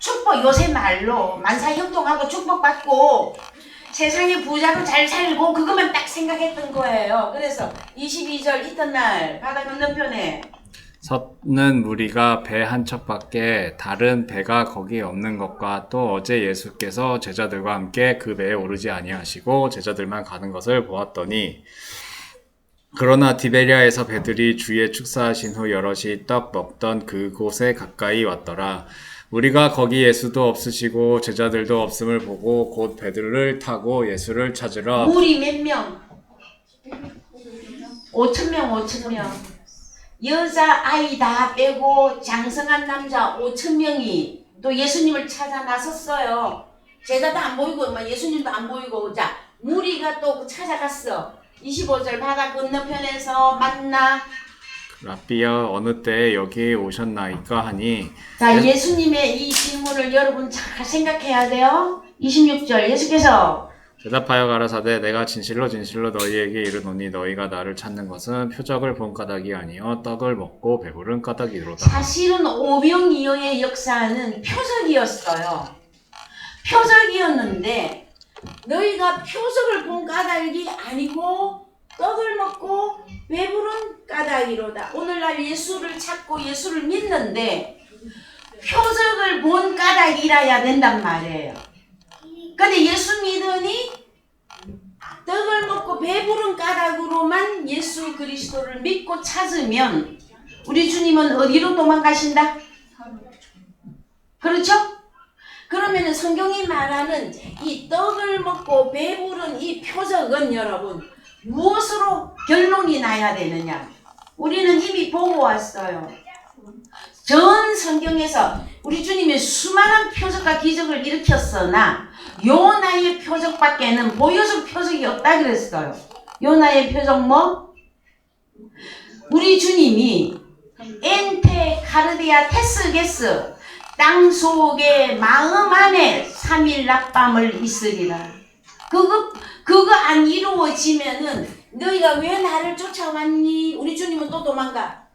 축복, 요새 말로 만사형통하고 축복받고 세상의 부자로 잘 살고 그것만 딱 생각했던 거예요. 그래서 22절 이튿날 바다 건너편에 섰는 무리가 배 한 척밖에 다른 배가 거기 없는 것과 또 어제 예수께서 제자들과 함께 그 배에 오르지 아니하시고 제자들만 가는 것을 보았더니 그러나 디베리아에서 배들이 주의 축사하신 후 여럿이 떡 먹던 그곳에 가까이 왔더라. 우리가 거기 예수도 없으시고 제자들도 없음을 보고 곧 배들을 타고 예수를 찾으러 물이 몇 명? 5,000명, 5,000명. 여자 아이 다 빼고 장성한 남자 5,000명이 또 예수님을 찾아 나섰어요. 제자도 안 보이고 예수님도 안 보이고 자 무리가 또 찾아갔어. 25절 바다 건너편에서 만나 라비여 어느 때에 여기에 오셨나이까 하니 자 예수님의 이 질문을 여러분 잘 생각해야 돼요. 26절 예수께서 대답하여 가라사대 내가 진실로 진실로 너희에게 이르노니 너희가 나를 찾는 것은 표적을 본 까닭이 아니요 떡을 먹고 배부른 까닭이로다. 사실은 오병이어의 역사는 표적이었어요. 표적이었는데 너희가 표적을 본 까닭이 아니고 떡을 먹고 배부른 까닭이로다. 오늘날 예수를 찾고 예수를 믿는데 표적을 본 까닭이라야 된단 말이에요. 근데 예수 믿으니 떡을 먹고 배부른 까닭으로만 예수 그리스도를 믿고 찾으면 우리 주님은 어디로 도망가신다? 그렇죠? 그러면 성경이 말하는 이 떡을 먹고 배부른 이 표적은 여러분 무엇으로 결론이 나야 되느냐? 우리는 이미 보고 왔어요. 전 성경에서 우리 주님이 수많은 표적과 기적을 일으켰으나 요나의 표적밖에는 보여줄 표적이 없다 그랬어요. 요나의 표적 뭐? 우리 주님이 엔테 카르디아 테스게스 땅 속에 마음 안에 3일 낮밤을 있으리라. 그거 안 이루어지면은 너희가 왜 나를 쫓아왔니? 우리 주님은 또 도망가.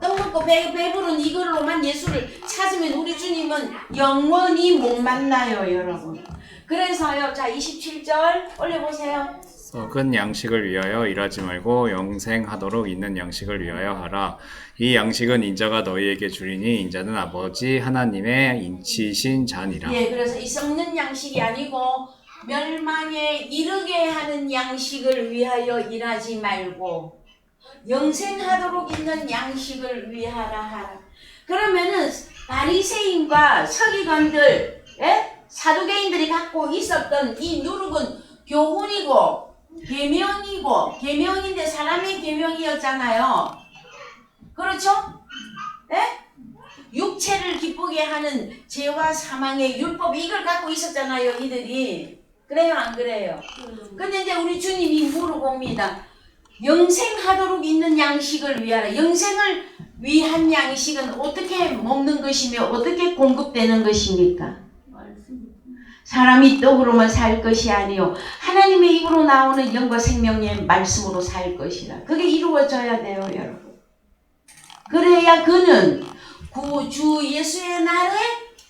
떡 먹고 배부른 이걸로만 예수를 찾으면 우리 주님은 영원히 못 만나요, 여러분. 그래서요, 자 27절 올려보세요. 썩은 양식을 위하여 일하지 말고 영생하도록 있는 양식을 위하여 하라. 이 양식은 인자가 너희에게 주리니 인자는 아버지 하나님의 인치신 자니라. 예, 그래서 이 썩는 양식이 아니고 멸망에 이르게 하는 양식을 위하여 일하지 말고 영생하도록 있는 양식을 위하라 하라. 그러면은 바리새인과 서기관들, 사두개인들이 갖고 있었던 이 누룩은 교훈이고 계명인데 사람의 계명이었잖아요. 그렇죠? 육체를 기쁘게 하는 죄와 사망의 율법 이걸 갖고 있었잖아요, 이들이. 그래요, 안 그래요? 근데 이제 우리 주님이 물어봅니다. 영생하도록 있는 양식을 위하라. 영생을 위한 양식은 어떻게 먹는 것이며 어떻게 공급되는 것입니까? 사람이 떡으로만 살 것이 아니요 하나님의 입으로 나오는 영과 생명의 말씀으로 살 것이라. 그게 이루어져야 돼요, 여러분. 그래야 그는 주 예수의 날에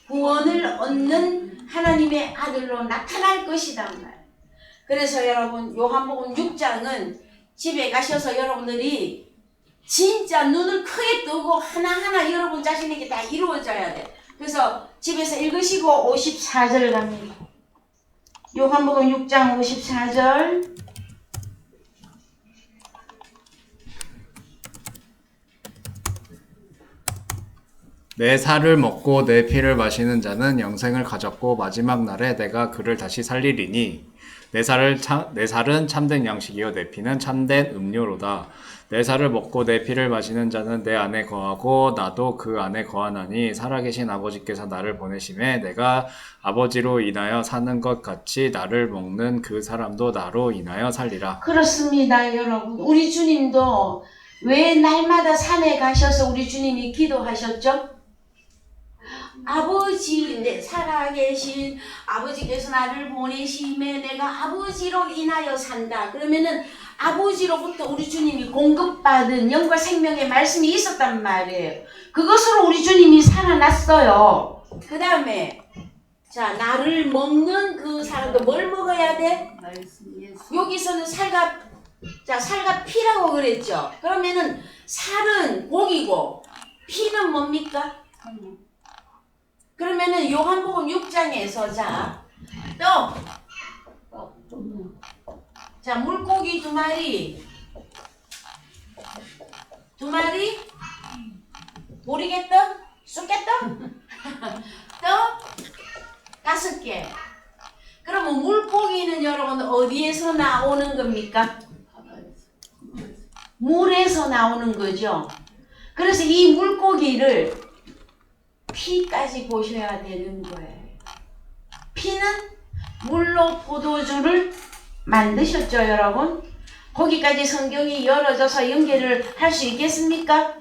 구원을 얻는 하나님의 아들로 나타날 것이란 말. 그래서 여러분 요한복음 6장은 집에 가셔서 여러분들이 진짜 눈을 크게 뜨고 하나하나 여러분 자신에게 다 이루어져야 돼. 그래서 집에서 읽으시고 54절 갑니다. 요한복음 6장 54절. 내 살을 먹고 내 피를 마시는 자는 영생을 가졌고 마지막 날에 내가 그를 다시 살리리니 내 살은 참된 양식이요 내 피는 참된 음료로다. 내 살을 먹고 내 피를 마시는 자는 내 안에 거하고 나도 그 안에 거하나니 살아계신 아버지께서 나를 보내심에 내가 아버지로 인하여 사는 것 같이 나를 먹는 그 사람도 나로 인하여 살리라. 그렇습니다, 여러분. 우리 주님도 왜 날마다 산에 가셔서 우리 주님이 기도하셨죠? 아버지, 살아계신 아버지께서 나를 보내심에 내가 아버지로 인하여 산다. 그러면은 아버지로부터 우리 주님이 공급받은 영과 생명의 말씀이 있었단 말이에요. 그것으로 우리 주님이 살아났어요. 그 다음에 자 나를 먹는 그 사람도 뭘 먹어야 돼? 말씀 예수. 여기서는 살과 피라고 그랬죠. 그러면은 살은 고기고 피는 뭡니까? 성령. 그러면은 요한복음 6장에서 자 물고기 두 마리 보리개떡 쑥개떡 떡 5개. 그러면 물고기는 여러분 어디에서 나오는 겁니까? 바다에서. 물에서 나오는 거죠. 그래서 이 물고기를 피까지 보셔야 되는 거예요. 피는 물로 포도주를 만드셨죠, 여러분? 거기까지 성경이 열어져서 연결을 할 수 있겠습니까?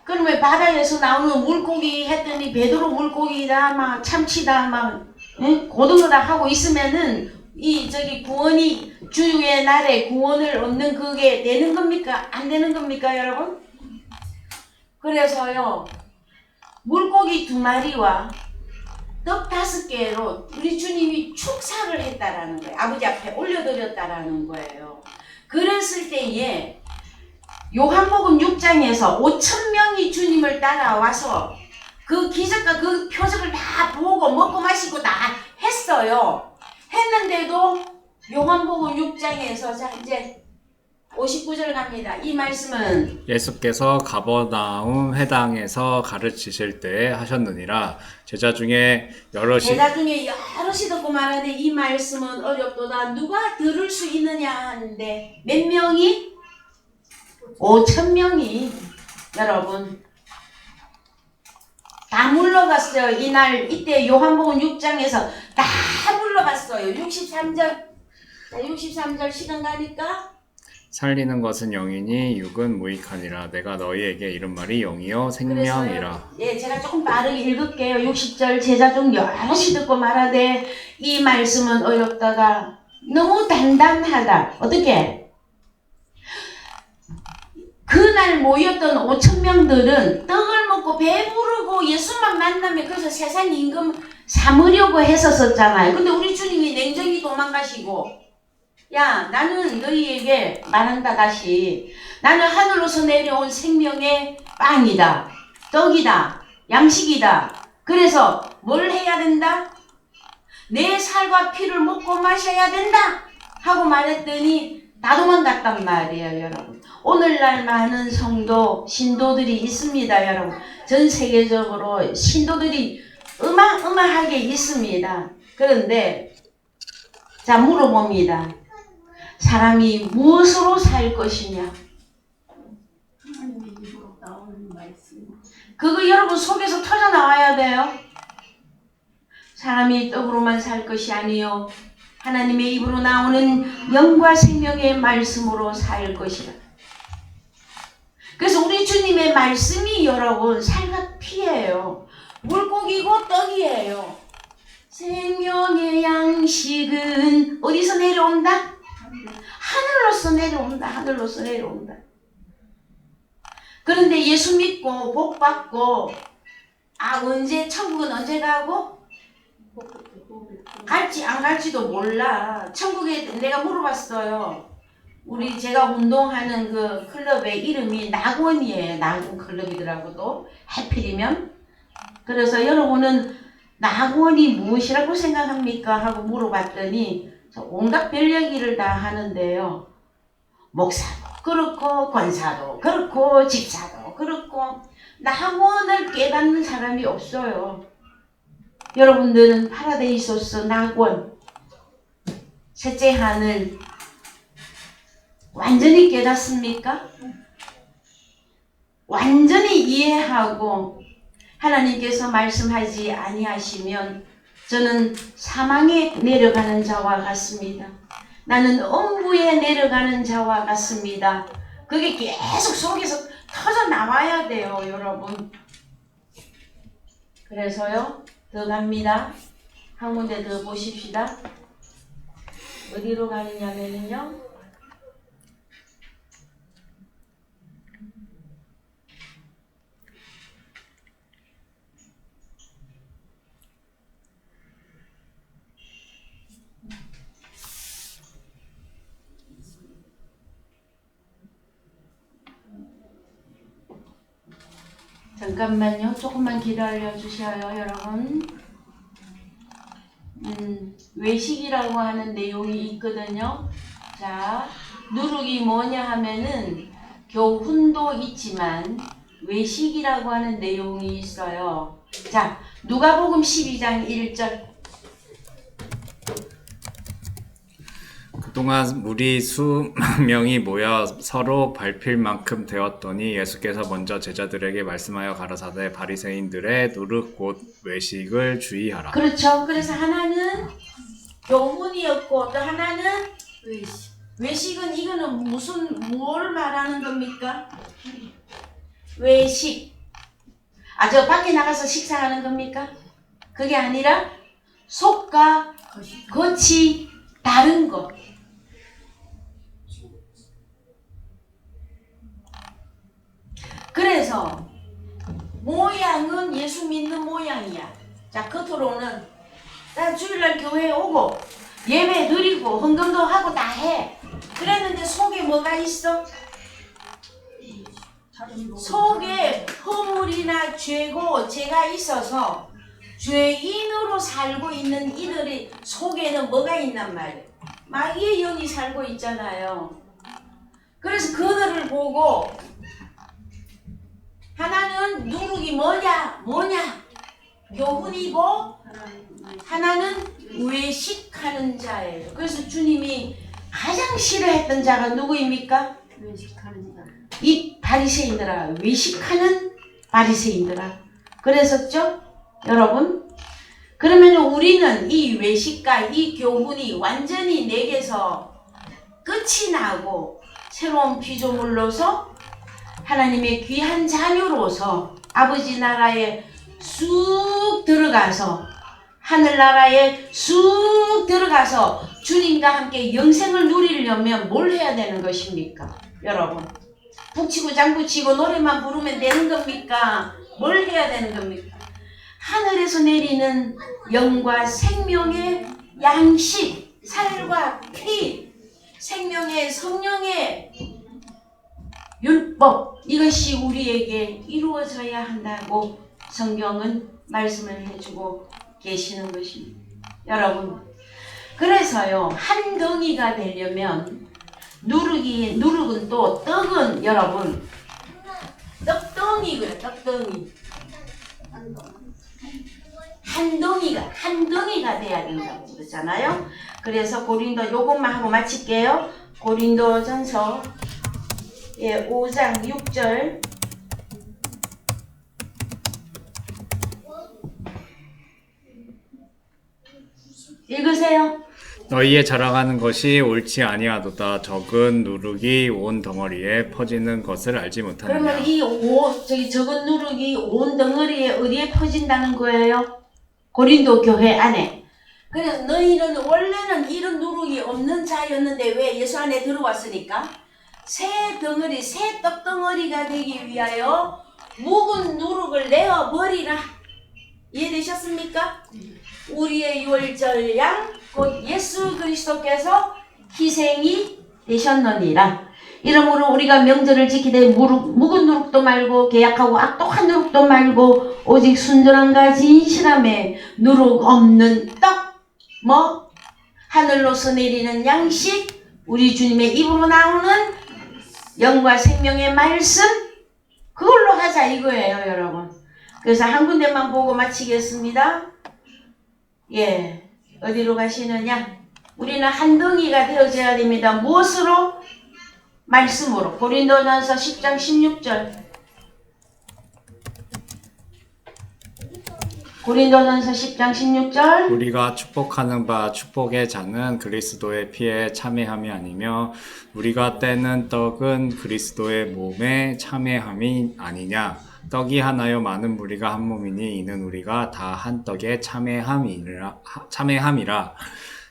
그럼 왜 바다에서 나오는 물고기 했더니 베드로 물고기다, 막 참치다, 막 고등어다 하고 있으면은 구원이 주의 날에 구원을 얻는 그게 되는 겁니까? 안 되는 겁니까, 여러분? 그래서요, 물고기 2마리와 떡 5개로 우리 주님이 축사를 했다라는 거예요. 아버지 앞에 올려드렸다라는 거예요. 그랬을 때에 요한복음 6장에서 5,000명이 주님을 따라와서 그 기적과 그 표적을 다 보고 먹고 마시고 다 했어요. 했는데도 요한복음 6장에서 자 이제 59절 갑니다. 이 말씀은 예수께서 가버나움 회당에서 가르치실 때 하셨느니라. 제자 중에 여럿이 듣고 말하되 이 말씀은 어렵도다. 누가 들을 수 있느냐 하는데 몇 명이? 5,000명이 여러분 다 물러갔어요. 이때 요한복음 6장에서 다 물러갔어요. 63절 시간 가니까 살리는 것은 영이니 육은 무익하니라. 내가 너희에게 이른 말이 영이요 생명이라. 예, 제가 조금 빠르게 읽을게요. 60절 제자 중 여럿이 듣고 말하되 이 말씀은 어렵다가 너무 단단하다. 어떻게? 그날 모였던 5,000명들은 떡을 먹고 배부르고 예수만 만나면 그래서 세상 임금 삼으려고 했었잖아요. 근데 우리 주님이 냉정히 도망가시고 야 나는 너희에게 말한다 다시. 나는 하늘로서 내려온 생명의 빵이다. 떡이다. 양식이다. 그래서 뭘 해야 된다? 내 살과 피를 먹고 마셔야 된다 하고 말했더니 다 도망갔단 말이에요, 여러분. 오늘날 많은 신도들이 있습니다, 여러분. 전 세계적으로 신도들이 어마어마하게 있습니다. 그런데 자 물어봅니다. 사람이 무엇으로 살 것이냐? 하나님의 입으로 나오는 말씀. 그거 여러분 속에서 터져 나와야 돼요. 사람이 떡으로만 살 것이 아니요 하나님의 입으로 나오는 영과 생명의 말씀으로 살 것이라. 그래서 우리 주님의 말씀이 여러분 살과 피예요. 물고기고 떡이에요. 생명의 양식은 어디서 내려온다? 하늘로서 내려온다. 하늘로서 내려온다. 그런데 예수 믿고 복 받고 천국은 언제 가고? 갈지 안 갈지도 몰라. 천국에 내가 물어봤어요. 제가 운동하는 그 클럽의 이름이 낙원이에요. 낙원 클럽이더라고도 하필이면. 그래서 여러분은 낙원이 무엇이라고 생각합니까? 하고 물어봤더니 온갖 별 얘기를 다 하는데요. 목사도 그렇고 권사도 그렇고 집사도 그렇고 낙원을 깨닫는 사람이 없어요. 여러분들은 파라데이소스 낙원 셋째 하늘 완전히 깨닫습니까? 완전히 이해하고 하나님께서 말씀하지 아니하시면 저는 사망에 내려가는 자와 같습니다. 나는 엄부에 내려가는 자와 같습니다. 그게 계속 속에서 터져 나와야 돼요, 여러분. 그래서요, 더 갑니다. 한 군데 더 보십시다. 어디로 가느냐면요. 잠깐만요. 조금만 기다려 주셔요, 여러분. 외식이라고 하는 내용이 있거든요. 자, 누룩이 뭐냐 하면은 교훈도 있지만 외식이라고 하는 내용이 있어요. 자, 누가복음 12장 1절. 그동안 무리 수명이 모여 서로 밟힐 만큼 되었더니 예수께서 먼저 제자들에게 말씀하여 가라사대 바리새인들의 누룩 곧 외식을 주의하라. 그렇죠. 그래서 하나는 교훈이었고 또 하나는 외식. 외식은 이거는 뭘 말하는 겁니까? 외식. 저 밖에 나가서 식사하는 겁니까? 그게 아니라 속과 겉이 다른 것. 그래서 모양은 예수 믿는 모양이야. 자, 겉으로는 나 주일날 교회에 오고 예배 드리고 헌금도 하고 다 해. 그랬는데 속에 뭐가 있어? 속에 허물이나 죄고 죄가 있어서 죄인으로 살고 있는 이들이 속에는 뭐가 있단 말이에요? 마귀의 영이 살고 있잖아요. 그래서 그들을 보고 하나는 누룩이 뭐냐? 교훈이고 하나는 외식하는 자예요. 그래서 주님이 가장 싫어했던 자가 누구입니까? 외식하는 자. 이 바리새인들아, 외식하는 바리새인들아. 그랬었죠? 여러분? 그러면 우리는 이 외식과 이 교훈이 완전히 내게서 끝이 나고 새로운 피조물로서 하나님의 귀한 자녀로서 아버지 나라에 쑥 들어가서 하늘나라에 쑥 들어가서 주님과 함께 영생을 누리려면 뭘 해야 되는 것입니까? 여러분, 북치고 장구치고 노래만 부르면 되는 겁니까? 뭘 해야 되는 겁니까? 하늘에서 내리는 영과 생명의 양식, 살과 피, 생명의 성령의 율법, 이것이 우리에게 이루어져야 한다고 성경은 말씀을 해주고 계시는 것입니다. 여러분, 그래서요, 한 덩이가 되려면 누룩은 또 떡은 여러분 떡덩이고요. 떡덩이 한 덩이가 돼야 된다고 그러잖아요. 그래서 고린도 요것만 하고 마칠게요. 고린도전서 5장 6절 읽으세요. 너희의 자랑하는 것이 옳지 아니하도다. 적은 누룩이 온 덩어리에 퍼지는 것을 알지 못하느냐. 그러면 이 적은 누룩이 온 덩어리에 어디에 퍼진다는 거예요? 고린도 교회 안에. 그래서 너희는 원래는 이런 누룩이 없는 자였는데 왜 예수 안에 들어왔으니까 새 덩어리, 새 떡덩어리가 되기 위하여 묵은 누룩을 내어버리라. 이해되셨습니까? 우리의 유월절 양 곧 예수 그리스도께서 희생이 되셨느니라. 이러므로 우리가 명절을 지키되 묵은 누룩도 말고 계약하고 악독한 누룩도 말고 오직 순전함과 진실함에 누룩 없는 떡, 하늘로서 내리는 양식, 우리 주님의 입으로 나오는 영과 생명의 말씀, 그걸로 하자 이거예요, 여러분. 그래서 한 군데만 보고 마치겠습니다. 어디로 가시느냐? 우리는 한 덩이가 되어져야 됩니다. 무엇으로? 말씀으로. 고린도전서 10장 16절. 고린도전서 10장 16절. 우리가 축복하는 바 축복의 잔은 그리스도의 피에 참회함이 아니며 우리가 떼는 떡은 그리스도의 몸에 참회함이 아니냐. 떡이 하나요 많은 무리가 한 몸이니 이는 우리가 다 한 떡에 참회함이라.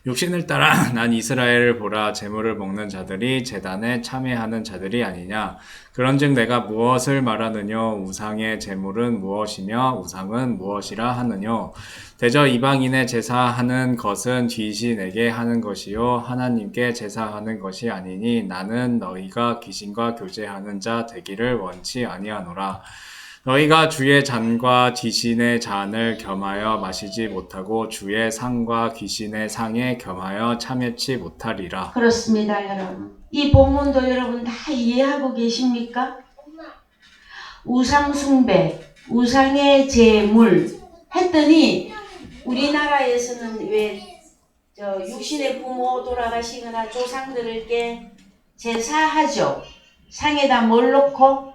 육신을 따라 난 이스라엘을 보라. 제물을 먹는 자들이 제단에 참회하는 자들이 아니냐. 그런즉 내가 무엇을 말하느뇨. 우상의 제물은 무엇이며 우상은 무엇이라 하느뇨. 대저 이방인의 제사하는 것은 귀신에게 하는 것이요 하나님께 제사하는 것이 아니니 나는 너희가 귀신과 교제하는 자 되기를 원치 아니하노라. 너희가 주의 잔과 귀신의 잔을 겸하여 마시지 못하고 주의 상과 귀신의 상에 겸하여 참여치 못하리라. 그렇습니다, 여러분. 이 본문도 여러분 다 이해하고 계십니까? 우상 숭배, 우상의 제물 했더니 우리나라에서는 왜 육신의 부모 돌아가시거나 조상들에게 제사하죠. 상에다 뭘 넣고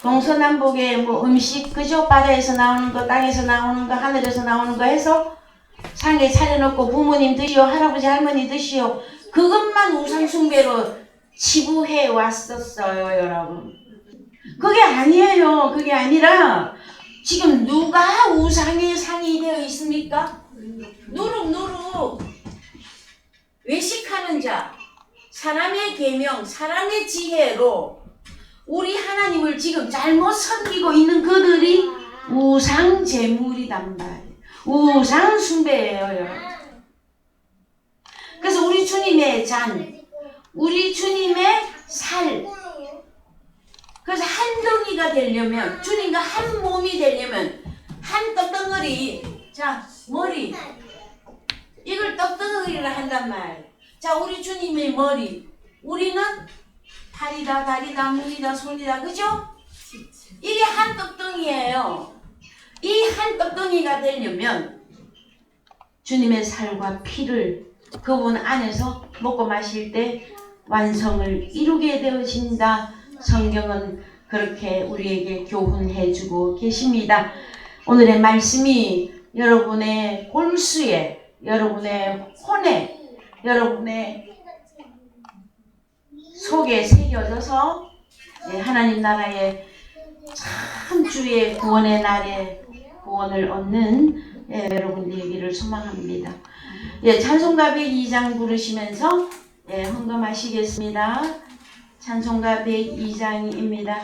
동서남북의 뭐 음식 그죠? 바다에서 나오는 거, 땅에서 나오는 거, 하늘에서 나오는 거 해서 상에 차려놓고 부모님 드시오, 할아버지 할머니 드시오. 그것만 우상 숭배로 치부해 왔었어요, 여러분. 그게 아니에요. 그게 아니라 지금 누가 우상의 상이 되어 있습니까? 누룩누룩 외식하는 자, 사람의 계명, 사람의 지혜로 우리 하나님을 지금 잘못 섬기고 있는 그들이 우상 제물이단 말이에요. 우상 숭배예요, 여러분. 그래서 우리 주님의 잔, 우리 주님의 살, 그래서 한 덩이가 되려면, 주님과 한 몸이 되려면 한 떡덩어리, 자 머리, 이걸 떡덩어리를 한단 말이에요. 자, 우리 주님의 머리, 우리는 팔이다, 다리다, 눈이다, 손이다, 그죠? 이게 한 떡덩이에요. 이 한 떡덩이가 되려면 주님의 살과 피를 그분 안에서 먹고 마실 때 완성을 이루게 되어진다. 성경은 그렇게 우리에게 교훈해주고 계십니다. 오늘의 말씀이 여러분의 골수에, 여러분의 혼에, 여러분의 속에 새겨져서 하나님 나라의 참 주의 구원의 날에 구원을 얻는 여러분 되기를 소망합니다. 찬송가 102장 부르시면서 헌금하시겠습니다. 찬송가 102장입니다.